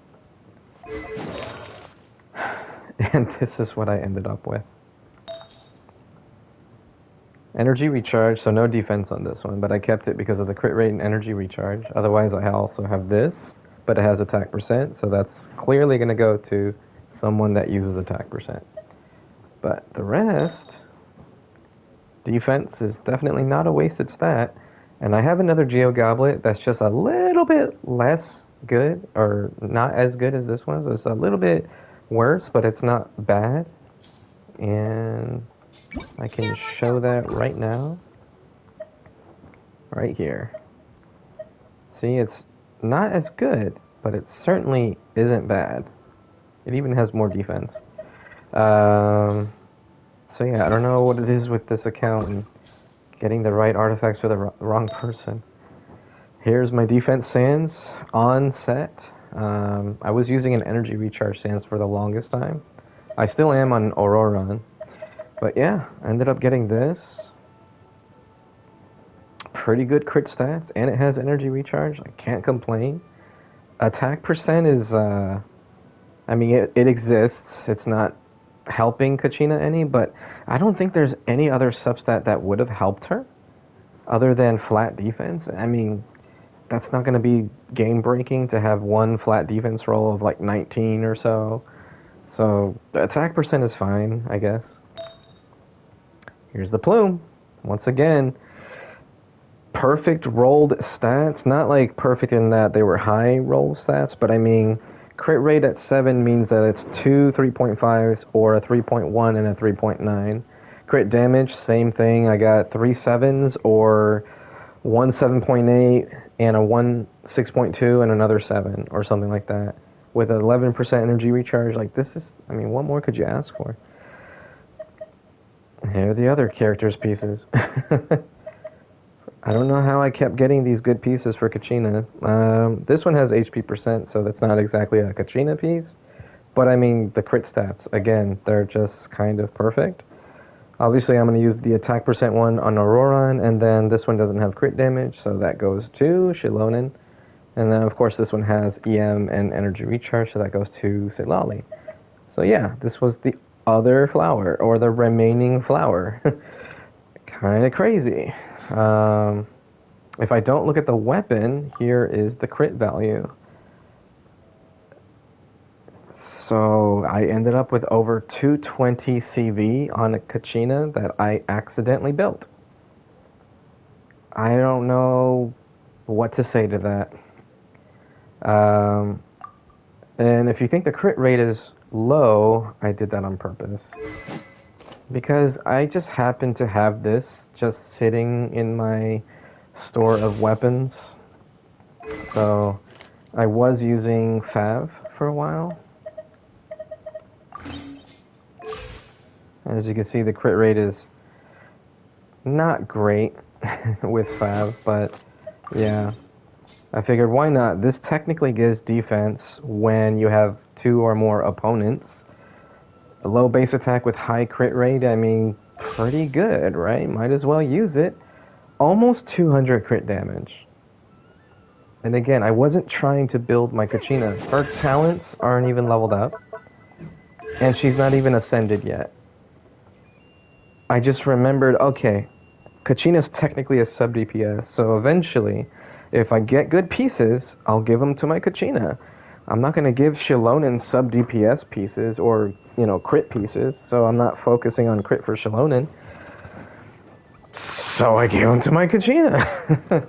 And this is what I ended up with. Energy recharge, so no defense on this one, but I kept it because of the crit rate and energy recharge. Otherwise, I also have this, but it has attack percent, so that's clearly going to go to someone that uses attack percent. But the rest, defense is definitely not a wasted stat. And I have another Geo Goblet that's just a little bit less good, or not as good as this one, so it's a little bit worse, but it's not bad. And I can show that right now. right here. See, it's not as good, but it certainly isn't bad. It even has more defense. So yeah, I don't know what it is with this account and getting the right artifacts for the wrong person. Here's my defense sands on set. I was using an energy recharge sands for the longest time. I still am on Auroran. But yeah, I ended up getting this. Pretty good crit stats, and it has energy recharge. I can't complain. Attack percent is, I mean, it exists. It's not helping Kachina any, but I don't think there's any other substat that would have helped her other than flat defense. I mean, that's not going to be game breaking to have one flat defense roll of like 19 or so. So the attack percent is fine, I guess. Here's the plume. Once again, perfect rolled stats. Not like perfect in that they were high rolled stats, but I mean, crit rate at 7 means that it's 2 3.5s or a 3.1 and a 3.9. Crit damage, same thing. I got 3 7s or 1 7.8 and a 1 6.2 and another 7 or something like that. With 11% energy recharge, like this is, I mean, what more could you ask for? Here are the other characters' pieces. I don't know how I kept getting these good pieces for Kachina. This one has HP percent, so that's not exactly a Kachina piece. But I mean, the crit stats, again, they're just kind of perfect. Obviously, I'm going to use the attack percent one on Auroran, and then this one doesn't have crit damage, so that goes to Shilonen. And then, of course, this one has EM and energy recharge, so that goes to Sitlali. So yeah, this was the other flower, or the remaining flower. Kind of crazy. If I don't look at the weapon, here is the crit value. So I ended up with over 220 CV on a Kachina that I accidentally built. I don't know what to say to that. And if you think the crit rate is low, I did that on purpose. Because I just happen to have this just sitting in my store of weapons. So I was using Fav for a while. As you can see, the crit rate is not great with Fav, but yeah. I figured, why not? This technically gives defense when you have 2 or more opponents. A low base attack with high crit rate, I mean, pretty good, right? Might as well use it. Almost 200 crit damage. And again, I wasn't trying to build my Kachina. Her talents aren't even leveled up. And she's not even ascended yet. I just remembered, okay, Kachina's technically a sub DPS, so eventually, if I get good pieces, I'll give them to my Kachina. I'm not going to give Shilonen sub DPS pieces or, you know, crit pieces, so I'm not focusing on crit for Shilonen. So I gave them to my Kachina.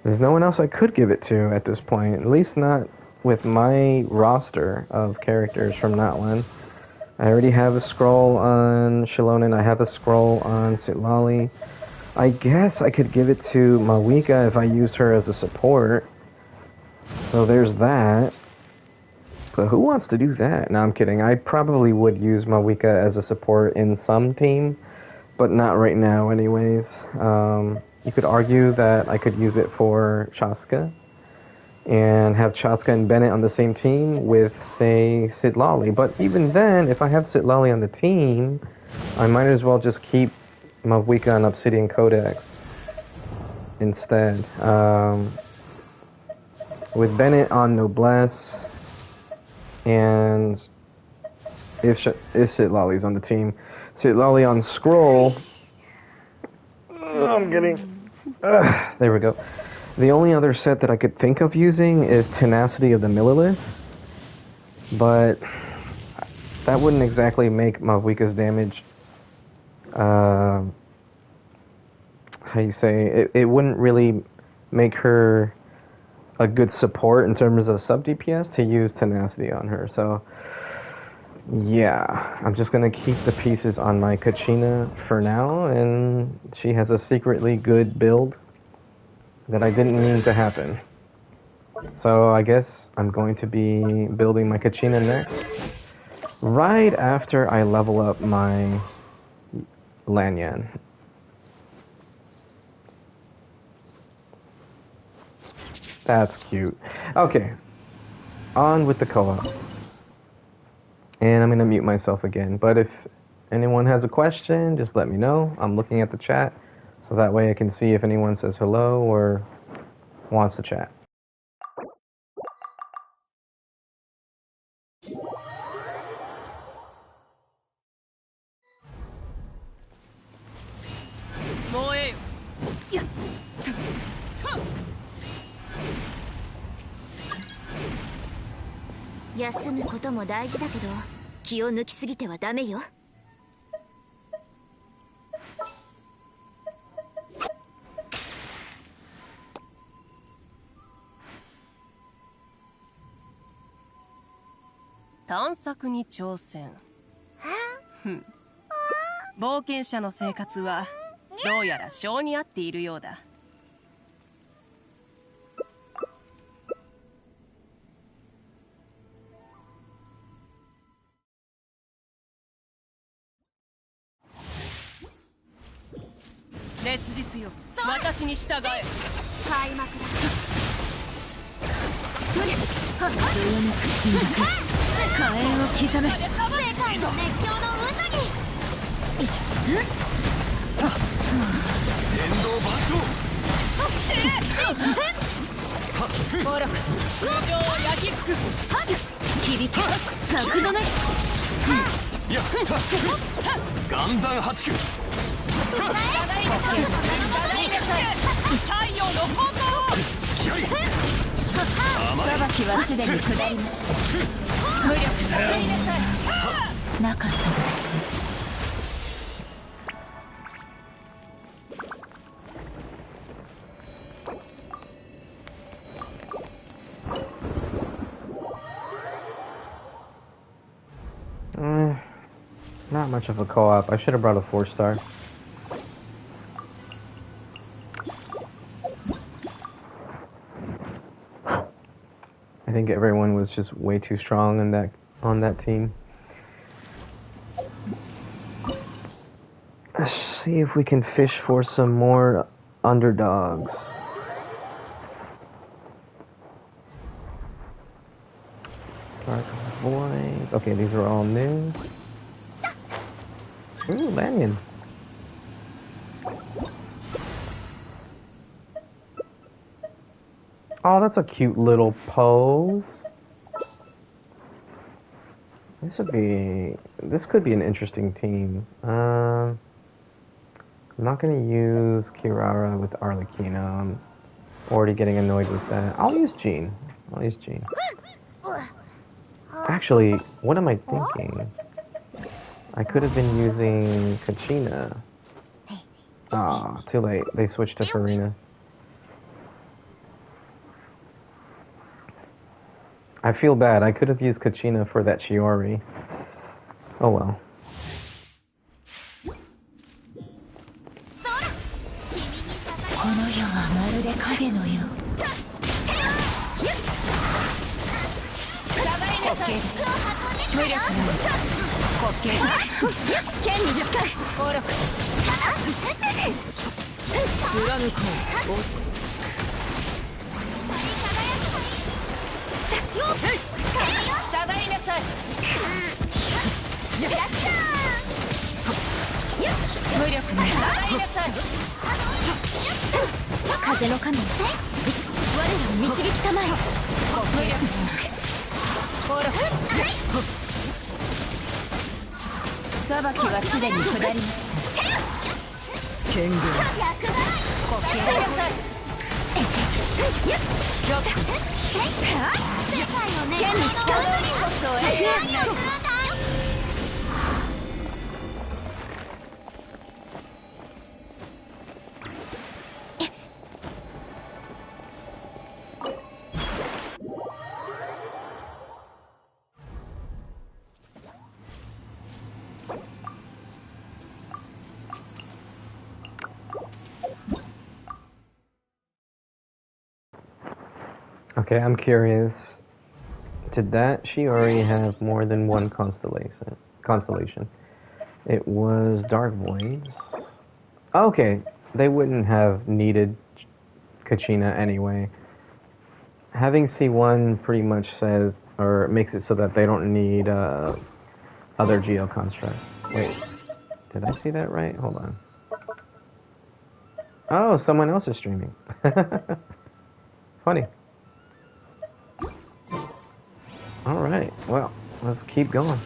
There's no one else I could give it to at this point, at least not with my roster of characters from Natlan. I already have a scroll on Shilonen, I have a scroll on Sitlali. I guess I could give it to Mawika if I use her as a support. So there's that. But who wants to do that? No, I'm kidding. I probably would use Mawika as a support in some team, but not right now anyways. You could argue that I could use it for Chaska and have Chaska and Bennett on the same team with, say, Sitlali. But even then, if I have Sitlali on the team, I might as well just keep Mawika on Obsidian Codex instead. With Bennett on Noblesse, and if Sitlali's on the team, Sitlali on Scroll. I'm getting... there we go. The only other set that I could think of using is Tenacity of the Millilith, but that wouldn't exactly make Mawika's damage, how you say, it wouldn't really make her a good support in terms of sub DPS to use Tenacity on her, so yeah, I'm just going to keep the pieces on my Kachina for now, and she has a secretly good build. that I didn't mean to happen. So I guess I'm going to be building my Kachina next, right after I level up my Lanyan. That's cute. Okay, on with the co-op. And I'm going to mute myself again, but if anyone has a question, just let me know. I'm looking at the chat, so that way I can see if anyone says hello or wants to chat.休むことも大事だけど、気を抜きすぎてはダメよ。探索に挑戦。冒険者の生活はどうやら性に合っているようだ。烈日よ、私に従え。開幕だ。どよめく進学、火炎を刻め。世界の熱狂の渦に。天道万象。暴力、空上を焼き尽くす。響け、策のね。やった。岩山八九。太陽の炎を。裁きはすでに下りました。無力さえなかったのですね。Not much of a co-op. I should have brought a 4-star. I think everyone was just way too strong on that team. Let's see if we can fish for some more underdogs. Dark Void. Okay, these are all new. Ooh, Lanyon. Oh, that's a cute little pose. This could be an interesting team. I'm not gonna use Kirara with Arlecchino. I'm already getting annoyed with that. I'll use Jean. Actually, what am I thinking? I could have been using Kachina. Ah, too late. They switched to Farina. I feel bad. I could have used Kachina for that Chiori. Oh well.風の神、我らを導きたまえ。裁きはすでに下りました。剣軍、剣に近づく。Okay, I'm curious. Did that she already have more than one constellation? It was Dark Voids. Okay, they wouldn't have needed Kachina anyway. Having C1 pretty much says, or makes it so that they don't need other geo constructs. Wait, did I see that right? Hold on. Oh, someone else is streaming. Funny. Alright, well, let's keep going.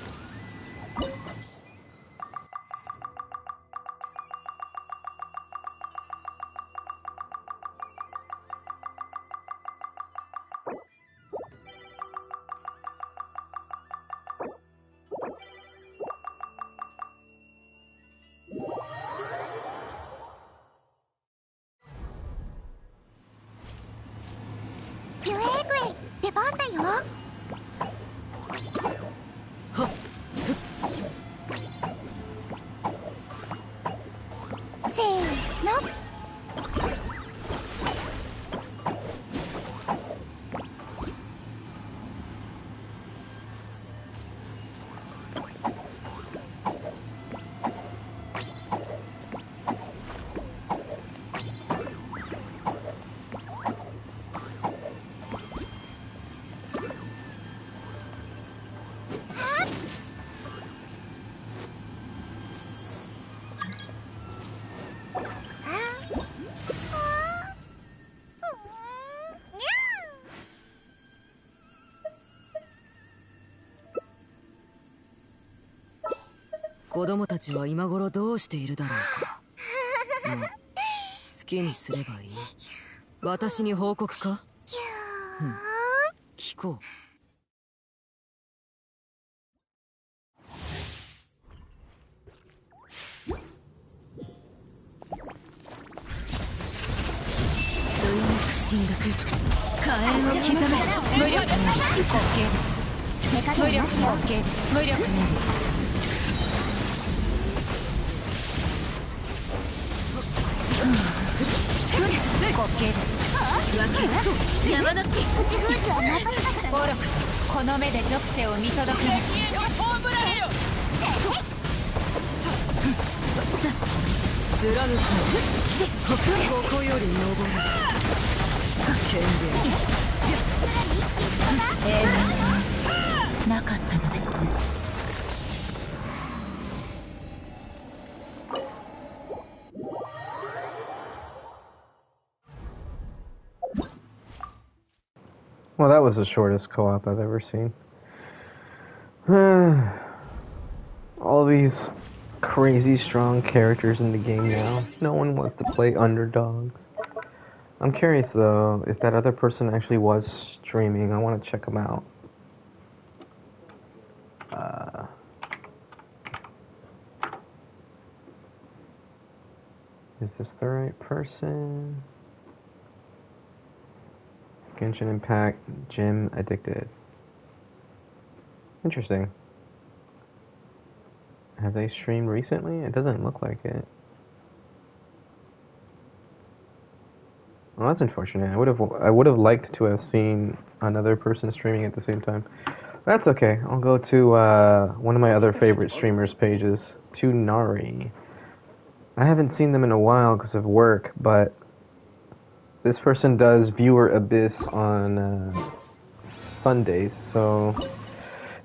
子供たちは今頃どうしているだろうか。まあ、好きにすればいい。私に報告か？聞こう。水木進学、火炎を刻め。無力により滑稽です。無力に滑稽です。無力により。滑稽です。山の地、口封じは任せたから。愚か、この目で属性を見届けましょう。貫くここより登る権限なかったのですね。Well, that was the shortest co-op I've ever seen. All these crazy strong characters in the game now. No one wants to play underdogs. I'm curious though, if that other person actually was streaming. I want to check them out. Is this the right person? Genshin Impact, Gym Addicted. Interesting. Have they streamed recently? It doesn't look like it. Well, that's unfortunate. I would have liked to have seen another person streaming at the same time. That's okay. I'll go to one of my other favorite streamers' pages, Tunari. I haven't seen them in a while because of work, but this person does Viewer Abyss on Sundays, so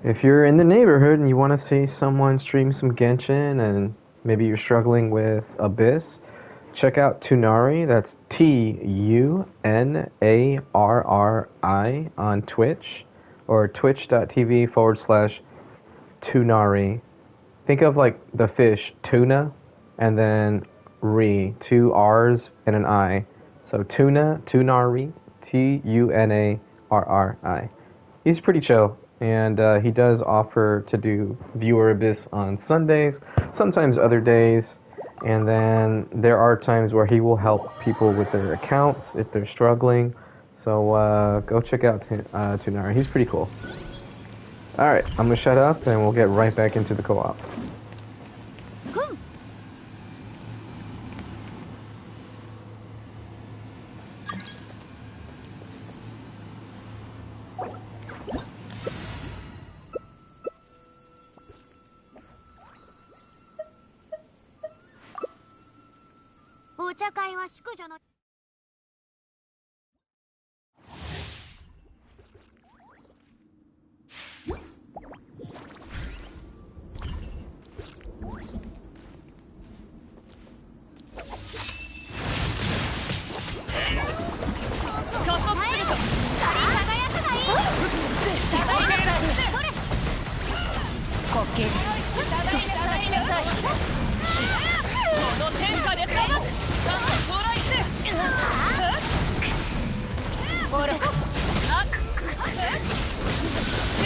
if you're in the neighborhood and you want to see someone stream some Genshin and maybe you're struggling with Abyss, check out Tunari. That's TUNARRI on Twitch or twitch.tv/Tunari. Think of like the fish tuna and then Ri, 2 R's and an I. So Tunari, TUNARRI. He's pretty chill, and he does offer to do Viewer Abyss on Sundays, sometimes other days, and then there are times where he will help people with their accounts if they're struggling. So go check out Tunari. He's pretty cool. Alright, I'm gonna shut up and we'll get right back into the co-op. 茶会は淑女の滑稽です。下がりなさい。この天下でさばく。トライせ。ほら。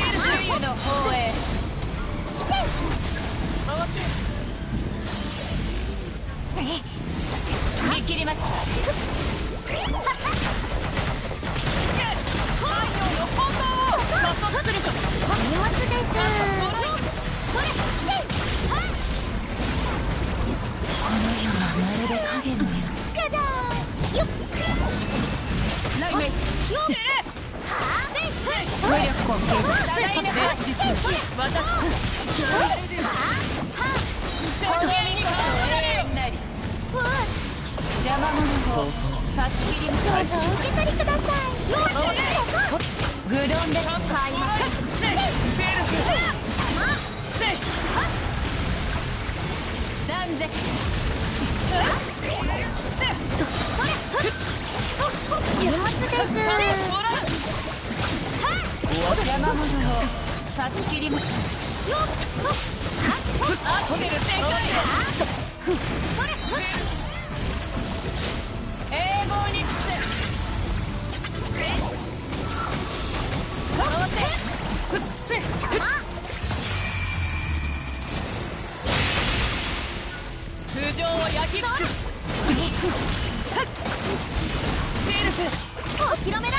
周囲の方へ。見切りました。太陽の本番を加速すると。荷物です。この世はまるで影のよう。ガジャーン。よっ。ライメイ。よっ。無力根形です。ライメイ。私。宣言に変われよなり。邪魔者を断ち切りましょう。どうぞお受け取りください。よし。グドンです。開幕。セイ。ベルフ。セイ。断絶。荷物です。邪魔者を断ち切りましょう。よっ。アクセル展開。英語に伏せ。通常を焼き尽くす。シールス。お披露目だ。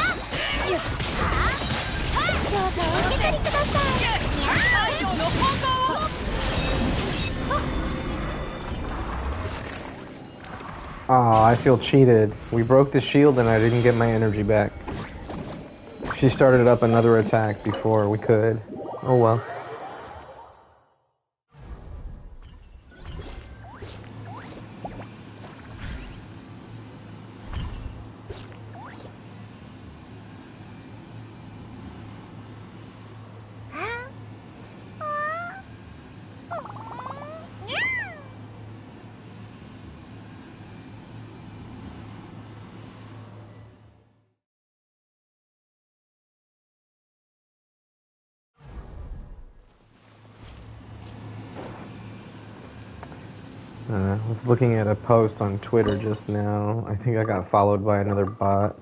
どうぞお受け取りください。太陽の本番を。Oh, I feel cheated. We broke the shield and I didn't get my energy back. She started up another attack before we could. Oh well. I was looking at a post on Twitter just now. I think I got followed by another bot.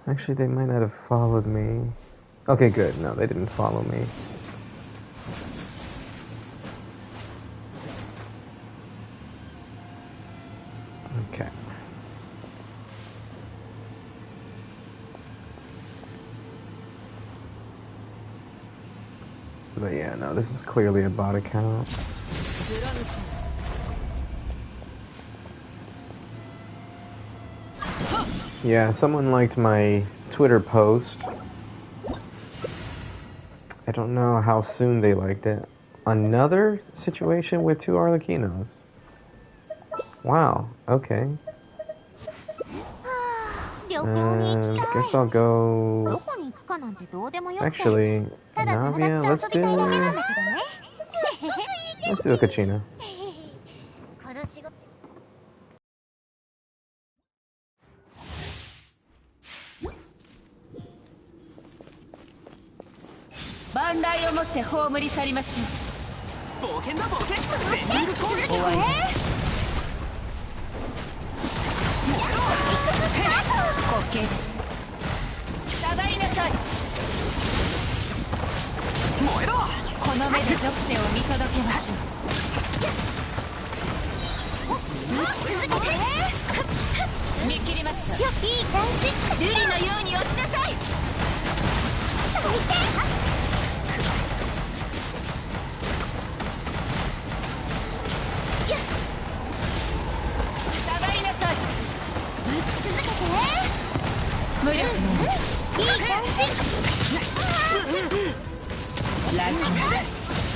Actually, they might not have followed me. Okay, good. No, they didn't follow me. Okay. But yeah, no, this is clearly a bot account. Yeah, someone liked my Twitter post. I don't know how soon they liked it. Another situation with 2 Arlequinos. Wow, okay. Guess I'll go... Actually, Navia, let's do a Kachina. Bandai を持って葬り去りましょう。冒険だ冒険。終わりです。滑稽です。下がりなさい。燃えろ。この目で属性を見届けましょう。見切りました。いい感じ。瑠璃のように落ちなさい。下がりなさい。打ち続けて。無力ね。いい感じ。ライト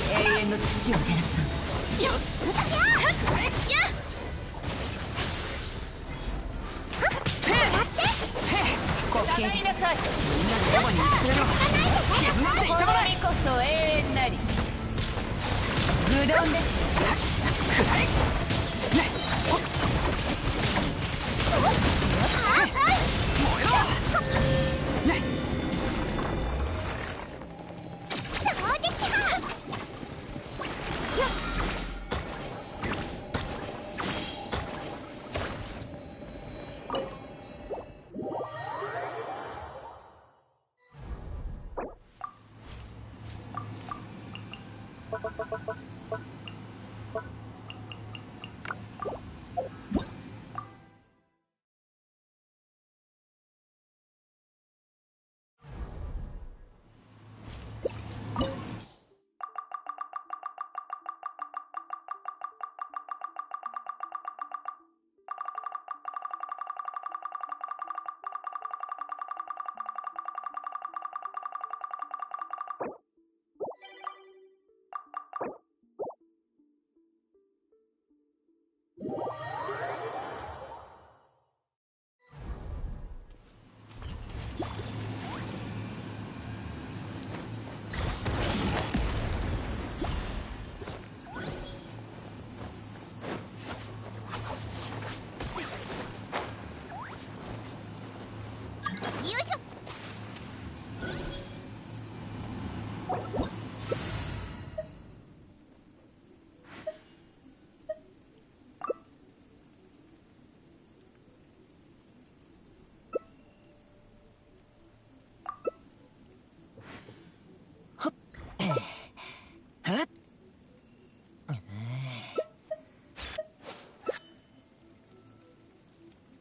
永遠の土を照らす。滑稽です。この身こそ永遠なり。愚鈍です。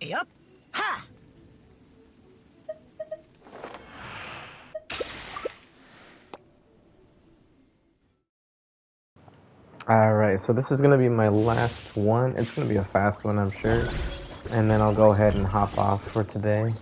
よっは Alright, so this is going to be my last one. It's going to be a fast one, I'm sure. And then I'll go ahead and hop off for today.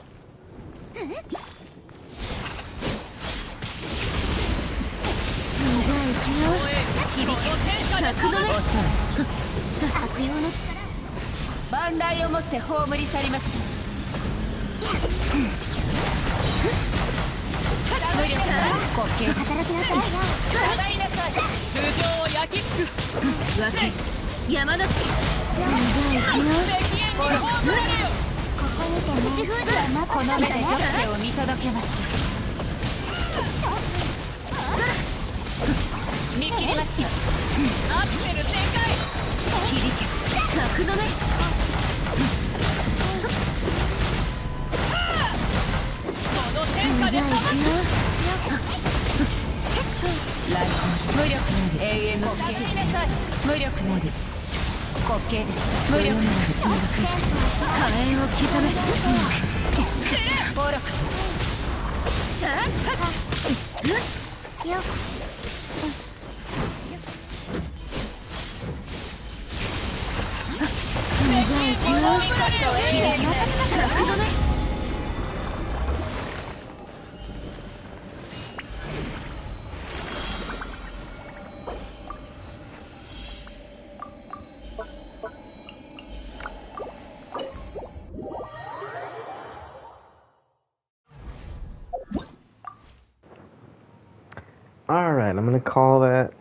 Alright, I'm gonna call that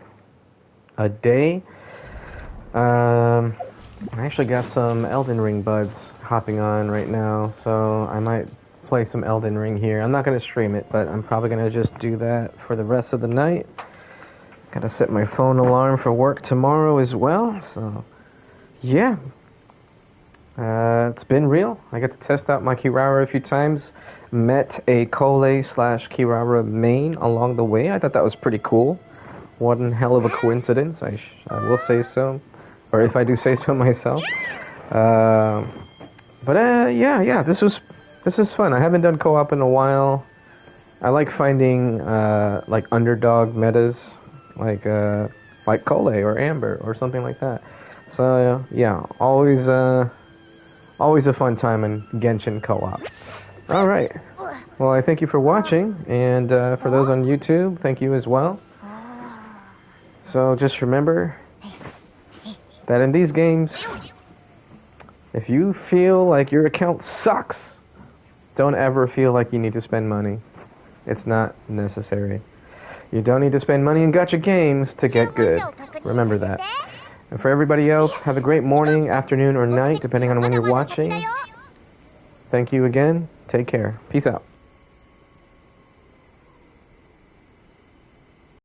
a day. I actually got some Elden Ring buds hopping on right now, so I might play some Elden Ring here. I'm not gonna stream it, but I'm probably gonna just do that for the rest of the night. Gotta set my phone alarm for work tomorrow as well, so yeah. It's been real. I got to test out my Kirara a few times. Met a Kole/Kirara main along the way. I thought that was pretty cool. One hell of a coincidence, I will say so. Or if I do say so myself. Yeah, this is fun. I haven't done co-op in a while. I like finding like underdog metas, like Kole or Amber or something like that. So yeah, always a fun time in Genshin co-op. All right. Well, I thank you for watching, and for those on YouTube, thank you as well. So just remember, that in these games, if you feel like your account sucks, don't ever feel like you need to spend money. It's not necessary. You don't need to spend money in gacha games to get good. Remember that. And for everybody else, have a great morning, afternoon, or night, depending on when you're watching. Thank you again. Take care. Peace out.